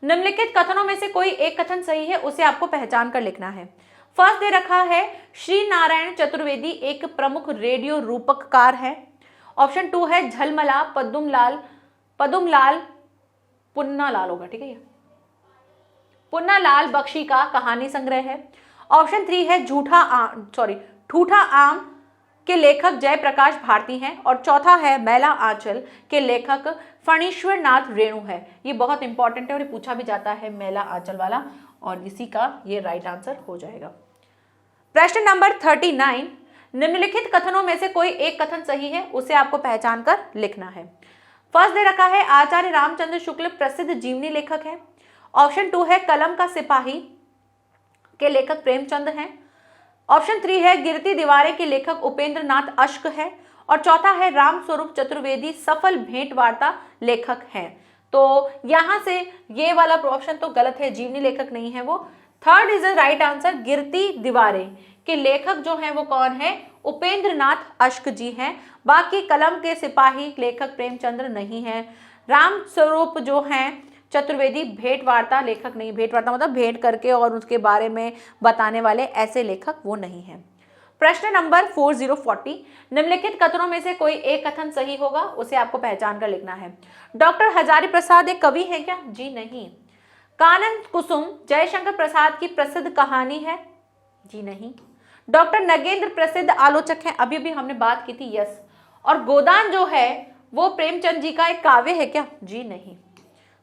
निम्नलिखित कथनों में से कोई एक कथन सही है, उसे आपको पहचान कर लिखना है। फर्स्ट दे रखा है, श्री नारायण चतुर्वेदी एक प्रमुख रेडियो रूपककार है। ऑप्शन 2 है, झलमला पदुमलाल पुन्नालाल होगा, ठीक है, ये पुन्नालाल बख्शी का कहानी संग्रह है। ऑप्शन 3 है, ठूठा आम के लेखक जयप्रकाश भारती हैं। और चौथा है, मैला आंचल के लेखक फणीश्वर नाथ रेणु है। ये बहुत इंपॉर्टेंट है और ये पूछा भी जाता है, मैला आंचल वाला, और इसी का ये राइट आंसर हो जाएगा। प्रश्न नंबर 39, निम्नलिखित कथनों में से कोई एक कथन सही है, उसे आपको पहचान कर लिखना है। फर्स्ट दे रखा है, आचार्य रामचंद्र शुक्ल प्रसिद्ध जीवनी लेखक है। ऑप्शन 2 है, कलम का सिपाही के लेखक प्रेमचंद हैं। ऑप्शन 3 है, गिरती दीवारें के लेखक उपेंद्र नाथ अश्क है। और चौथा है, राम स्वरूप चतुर्वेदी सफल भेंट वार्ता लेखक हैं। तो यहां से ये वाला ऑप्शन तो गलत है, जीवनी लेखक नहीं है वो। Third is the right answer, गिरती दीवारें के लेखक जो हैं वो कौन है, उपेंद्र नाथ अश्क जी हैं। बाकी कलम के सिपाही लेखक प्रेमचंद्र नहीं है। राम स्वरूप जो हैं चतुर्वेदी भेंट वार्ता लेखक नहीं, भेंट वार्ता मतलब भेंट करके और उसके बारे में बताने वाले ऐसे लेखक वो नहीं है। प्रश्न नंबर 4040, निम्नलिखित कथनों में से कोई एक कथन सही होगा, उसे आपको पहचान कर लिखना है। डॉक्टर हजारी प्रसाद एक कवि है क्या, जी नहीं। कानन कुसुम जयशंकर प्रसाद की प्रसिद्ध कहानी है, जी नहीं। डॉक्टर नगेंद्र प्रसिद्ध आलोचक हैं, अभी भी हमने बात की थी, यस। और गोदान जो है वो प्रेमचंद जी का एक काव्य है क्या, जी नहीं।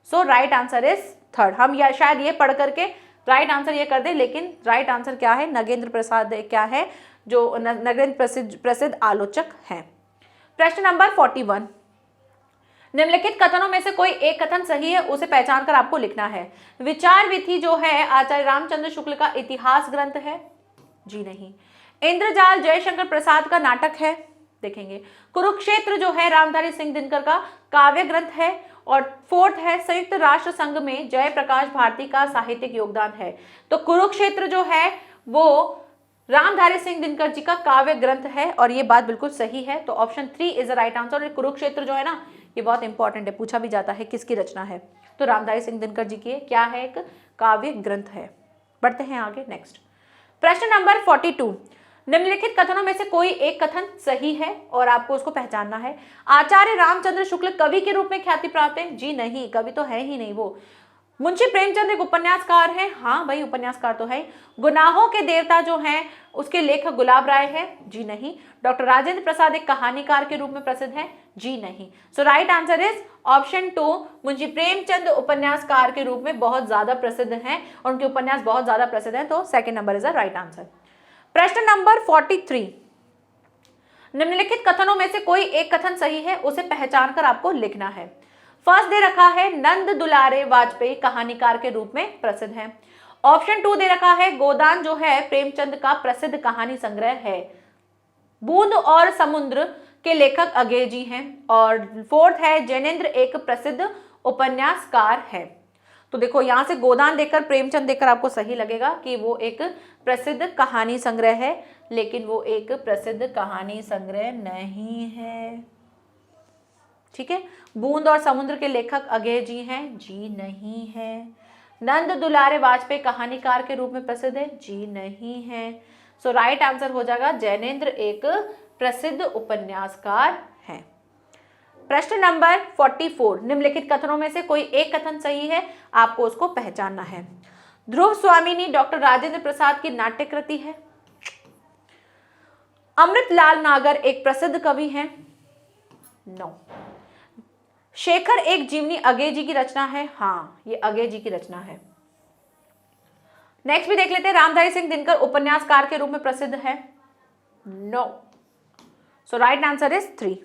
So right answer is third. हम या शायद ये पढ़ करके राइट आंसर ये कर दे, लेकिन राइट आंसर क्या है, नगेंद्र प्रसाद क्या है, जो नगेंद्र प्रसिद्ध आलोचक हैं। प्रश्न नंबर 41, निम्नलिखित कथनों में से कोई एक कथन सही है, उसे पहचान कर आपको लिखना है। विचार विधि जो है आचार्य रामचंद्र शुक्ल का इतिहास ग्रंथ है, जी नहीं। इंद्रजाल जयशंकर प्रसाद का नाटक है, देखेंगे। कुरुक्षेत्र जो है रामधारी सिंह दिनकर का काव्य ग्रंथ है। और फोर्थ है, संयुक्त राष्ट्र संघ में जयप्रकाश भारती का साहित्यिक योगदान है। तो कुरुक्षेत्र जो है वो रामधारी सिंह दिनकर जी का काव्य ग्रंथ है, और ये बात बिल्कुल सही है। तो option 3 is the right answer. Kurukshetra जो है ना, ये बहुत इंपॉर्टेंट है, पूछा भी जाता है किसकी रचना है, तो रामधारी सिंह दिनकर जी की क्या है, एक काव्य ग्रंथ है। बढ़ते हैं आगे, नेक्स्ट प्रश्न नंबर 42, निम्नलिखित कथनों में से कोई एक कथन सही है और आपको उसको पहचानना है। आचार्य रामचंद्र शुक्ल कवि के रूप में ख्याति प्राप्त है, जी नहीं, कवि तो है ही नहीं वो। मुंशी प्रेमचंद एक उपन्यासकार हैं, हाँ भाई उपन्यासकार तो है। गुनाहों के देवता जो हैं उसके लेखक गुलाब राय है, जी नहीं। डॉक्टर राजेंद्र प्रसाद एक कहानीकार के रूप में प्रसिद्ध है, जी नहीं। So right answer is option 2, Munshi Premchand उपन्यासकार के रूप में बहुत ज्यादा प्रसिद्ध हैं और उनके उपन्यास बहुत ज्यादा प्रसिद्ध हैं, तो second number is the right answer. प्रश्न नंबर 43, निम्नलिखित कथनों में से कोई एक कथन सही है, उसे पहचान कर आपको लिखना है। फर्स्ट दे रखा है, नंद दुलारे वाजपेयी कहानीकार के रूप में प्रसिद्ध है। ऑप्शन 2 दे रखा है, गोदान जो है प्रेमचंद का प्रसिद्ध कहानी संग्रह है। बूंद और समुद्र के लेखक अगेजी हैं। और फोर्थ है, जैनेन्द्र एक प्रसिद्ध उपन्यासकार है। तो देखो यहां से गोदान देखकर प्रेमचंद देखकर आपको सही लगेगा कि वो एक प्रसिद्ध कहानी संग्रह है, लेकिन वो एक प्रसिद्ध कहानी संग्रह नहीं है, ठीक है। बूंद और समुद्र के लेखक अगेय जी हैं, जी नहीं है। नंद दुलारे वाजपेयी कहानीकार के रूप में प्रसिद्ध है, जी नहीं है। सो राइट आंसर हो जाएगा जैनेन्द्र एक प्रसिद्ध उपन्यासकार है। प्रश्न नंबर 44, निम्नलिखित कथनों में से कोई एक कथन सही है, आपको उसको पहचानना है। ध्रुव स्वामिनी डॉक्टर राजेंद्र प्रसाद की नाट्य कृति है। अमृतलाल नागर एक प्रसिद्ध कवि हैं, नो। शेखर एक जीवनी अगेय जी की रचना है, हाँ ये अगेय जी की रचना है। नेक्स्ट भी देख लेते हैं, रामधारी सिंह दिनकर उपन्यासकार के रूप में प्रसिद्ध है, no. So right answer is 3।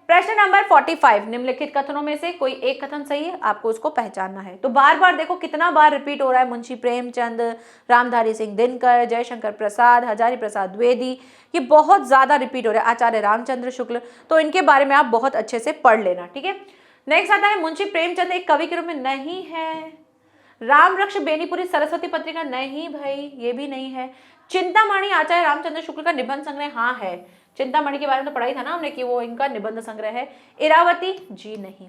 प्रश्न नंबर 45, निम्नलिखित कथनों में से कोई एक कथन सही है, आपको उसको पहचानना है। तो बार बार देखो कितना बार रिपीट हो रहा है, मुंशी प्रेमचंद, रामधारी सिंह दिनकर, जयशंकर प्रसाद, हजारी प्रसाद द्विवेदी, ये बहुत ज्यादा रिपीट हो रहा है, आचार्य रामचंद्र शुक्ल, तो इनके बारे में आप बहुत अच्छे से पढ़ लेना, ठीक है। नेक्स्ट आता है मुंशी प्रेमचंद एक कवि के रूप में, नहीं है। राम वृक्ष बेनीपुरी सरस्वती पत्रिका, नहीं भाई ये भी नहीं है। चिंतामणि आचार्य रामचंद्र शुक्ल का निबंध संग्रह, हाँ है। चिंतामणि के बारे में तो पढ़ाई था ना हमने कि वो इनका निबंध संग्रह है। इरावती, जी नहीं।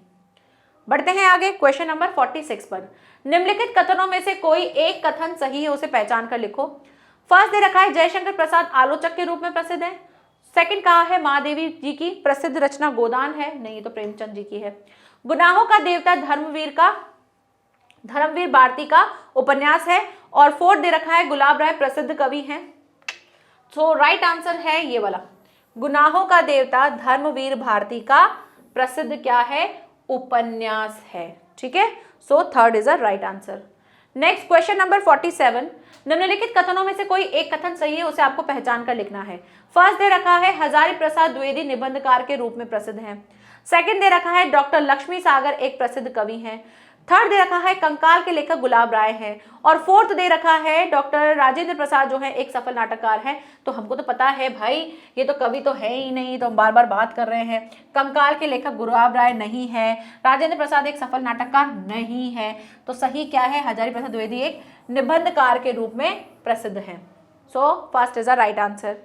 बढ़ते हैं आगे क्वेश्चन नंबर 46 पर। निम्नलिखित कथनों में से कोई एक कथन सही है, उसे पहचान कर लिखो। फर्स्ट दे रखा है जयशंकर प्रसाद आलोचक के रूप में प्रसिद्ध है। सेकंड कहा है महादेवी जी की प्रसिद्ध रचना गोदान है, नहीं तो प्रेमचंद जी की है। गुनाहों का देवता धर्मवीर भारती का उपन्यास है। और फोर्थ दे रखा है गुलाब राय प्रसिद्ध कवि हैं। सो राइट आंसर है ये वाला, गुनाहों का देवता धर्मवीर भारती का प्रसिद्ध क्या है, उपन्यास है, ठीक है। So third is a right answer. Next question number 47, निम्नलिखित कथनों में से कोई एक कथन सही है, उसे आपको पहचान कर लिखना है। फर्स्ट दे रखा है हजारी प्रसाद द्विवेदी निबंधकार के रूप में प्रसिद्ध हैं। सेकंड दे रखा है डॉक्टर लक्ष्मी सागर एक प्रसिद्ध कवि हैं। थर्ड दे रखा है कंकाल के लेखक गुलाब राय हैं। और फोर्थ दे रखा है डॉक्टर राजेंद्र प्रसाद जो है एक सफल नाटककार है। तो हमको तो पता है भाई ये तो कवि तो है ही नहीं, तो हम बार बार बात कर रहे हैं। कंकाल के लेखक गुलाब राय नहीं है, राजेंद्र प्रसाद एक सफल नाटककार नहीं है, तो सही क्या है, हजारी प्रसाद द्विवेदी एक निबंधकार के रूप में प्रसिद्ध है। So first is a right answer.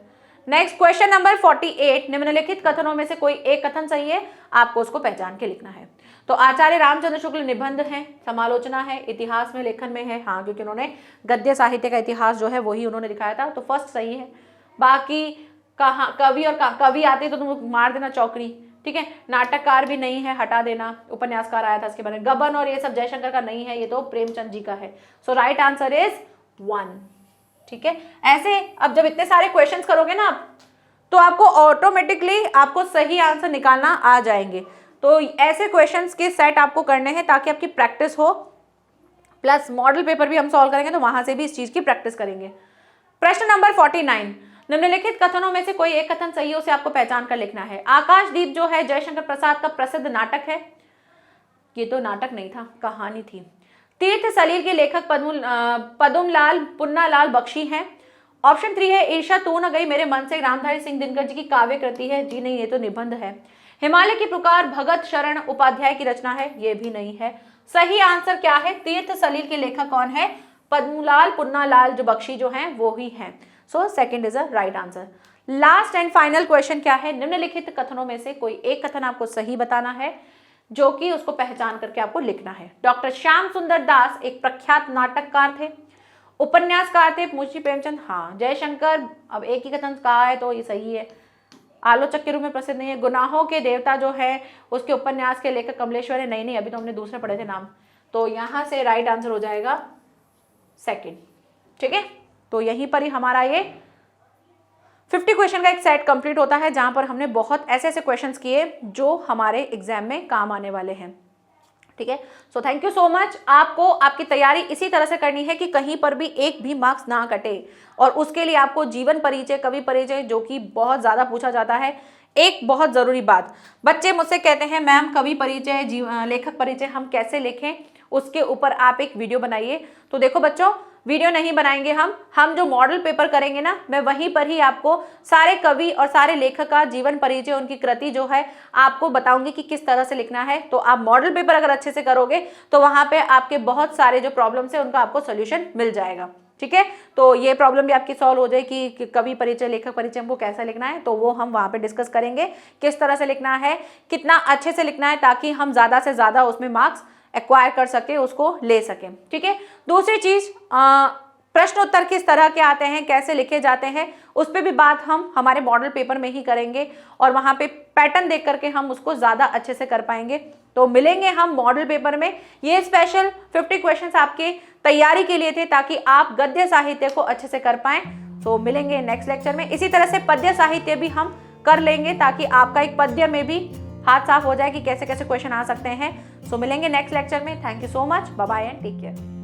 Next question number 48, निम्नलिखित कथनों में से कोई एक कथन सही है, आपको उसको पहचान के लिखना है। तो आचार्य रामचंद्र शुक्ल निबंध है, समालोचना है, इतिहास में लेखन में है, हाँ क्योंकि उन्होंने गद्य साहित्य का इतिहास जो है वही उन्होंने दिखाया था, तो फर्स्ट सही है। बाकी कहाँ कवि और कवि आते तो तुम मार देना चौकड़ी, ठीक है। नाटककार भी नहीं है, हटा देना। उपन्यासकार आया था इसके बारे में। गबन और ये सब जयशंकर का नहीं है, ये तो प्रेमचंद जी का है। सो राइट आंसर इज 1, ठीक है। ऐसे अब जब इतने सारे क्वेश्चंस करोगे ना आप, तो आपको ऑटोमेटिकली आपको सही आंसर निकालना आ जाएंगे। तो ऐसे क्वेश्चंस के सेट आपको करने हैं ताकि आपकी प्रैक्टिस हो, प्लस मॉडल पेपर भी हम सॉल्व करेंगे तो वहां से भी इस चीज की प्रैक्टिस करेंगे। प्रश्न नंबर 49, निम्नलिखित कथनों में से कोई एक कथन सही है, उसे आपको पहचान कर लिखना है। आकाशदीप जो है जयशंकर प्रसाद का प्रसिद्ध नाटक है। ये तो नाटक नहीं था, कहानी थी। तीर्थ सलील के लेखक पदुमलाल पुन्नालाल बख्शी हैं। ऑप्शन 3 है ईर्षा तू न गई मेरे मन से, रामधारी सिंह दिनकर जी की काव्य कृति है, जी नहीं ये तो निबंध है। हिमालय की पुकार भगत शरण उपाध्याय की रचना है, ये भी नहीं है। सही आंसर क्या है, तीर्थ सलील के लेखक कौन है, पद्मलाल पुन्नालाल जो बख्शी जो हैं वो ही हैं। So second is a right answer. Last and final question क्या है, निम्नलिखित कथनों में से कोई एक कथन आपको सही बताना है, जो कि उसको पहचान करके आपको लिखना है। डॉक्टर श्याम सुंदर दास एक प्रख्यात नाटककार थे, उपन्यासकार थे, मुंशी प्रेमचंद, हाँ। जयशंकर अब एक ही कथन कहा है तो ये सही है, आलोचक के रूप में प्रसिद्ध नहीं है। गुनाहों के देवता जो है उसके उपन्यास के लेखक कमलेश्वर है, नहीं अभी तो हमने दूसरे पढ़े थे नाम, तो यहाँ से राइट आंसर हो जाएगा सेकंड, ठीक है। तो यहीं पर ही हमारा ये 50 क्वेश्चन का एक सेट कंप्लीट होता है, जहां पर हमने बहुत ऐसे ऐसे क्वेश्चंस किए जो हमारे एग्जाम में काम आने वाले हैं, ठीक है। So thank you so much. आपको आपकी तैयारी इसी तरह से करनी है कि कहीं पर भी एक भी मार्क्स ना कटे, और उसके लिए आपको जीवन परिचय, कवि परिचय, जो कि बहुत ज़्यादा पूछा जाता है। एक बहुत ज़रूरी बात, बच्चे मुझसे कहते हैं मैम कवि परिचय, लेखक परिचय हम कैसे लिखें, उसके ऊपर आप एक वीडियो बनाइए। तो देखो बच्चों, वीडियो नहीं बनाएंगे हम जो मॉडल पेपर करेंगे ना, मैं वहीं पर ही आपको सारे कवि और सारे लेखक का जीवन परिचय, उनकी कृति जो है आपको बताऊंगी कि किस तरह से लिखना है। तो आप मॉडल पेपर अगर अच्छे से करोगे तो वहां पे आपके बहुत सारे जो प्रॉब्लम्स है उनका आपको सोल्यूशन मिल जाएगा, ठीक है। तो ये प्रॉब्लम भी आपकी सॉल्व हो जाए कि कवि परिचय लेखक परिचय हमको कैसा लिखना है, तो वो हम वहां पे डिस्कस करेंगे किस तरह से लिखना है, कितना अच्छे से लिखना है ताकि हम ज्यादा से ज्यादा उसमें मार्क्स एक्वायर कर सके, उसको ले सके। ठीक है। दूसरी चीज प्रश्न उत्तर किस तरह के आते हैं, कैसे लिखे जाते हैं, उस पर भी बात हम हमारे मॉडल पेपर में ही करेंगे और वहां पे पैटर्न देख करके हम उसको ज्यादा अच्छे से कर पाएंगे। तो मिलेंगे हम मॉडल पेपर में। ये स्पेशल 50 क्वेश्चंस आपके तैयारी के लिए थे ताकि आप गद्य साहित्य को अच्छे से कर पाएं। तो मिलेंगे नेक्स्ट लेक्चर में। इसी तरह से पद्य साहित्य भी हम कर लेंगे ताकि आपका एक पद्य में भी हाथ साफ हो जाए कि कैसे कैसे क्वेश्चन आ सकते हैं। सो मिलेंगे नेक्स्ट लेक्चर में। Thank you so much, bye bye and take care.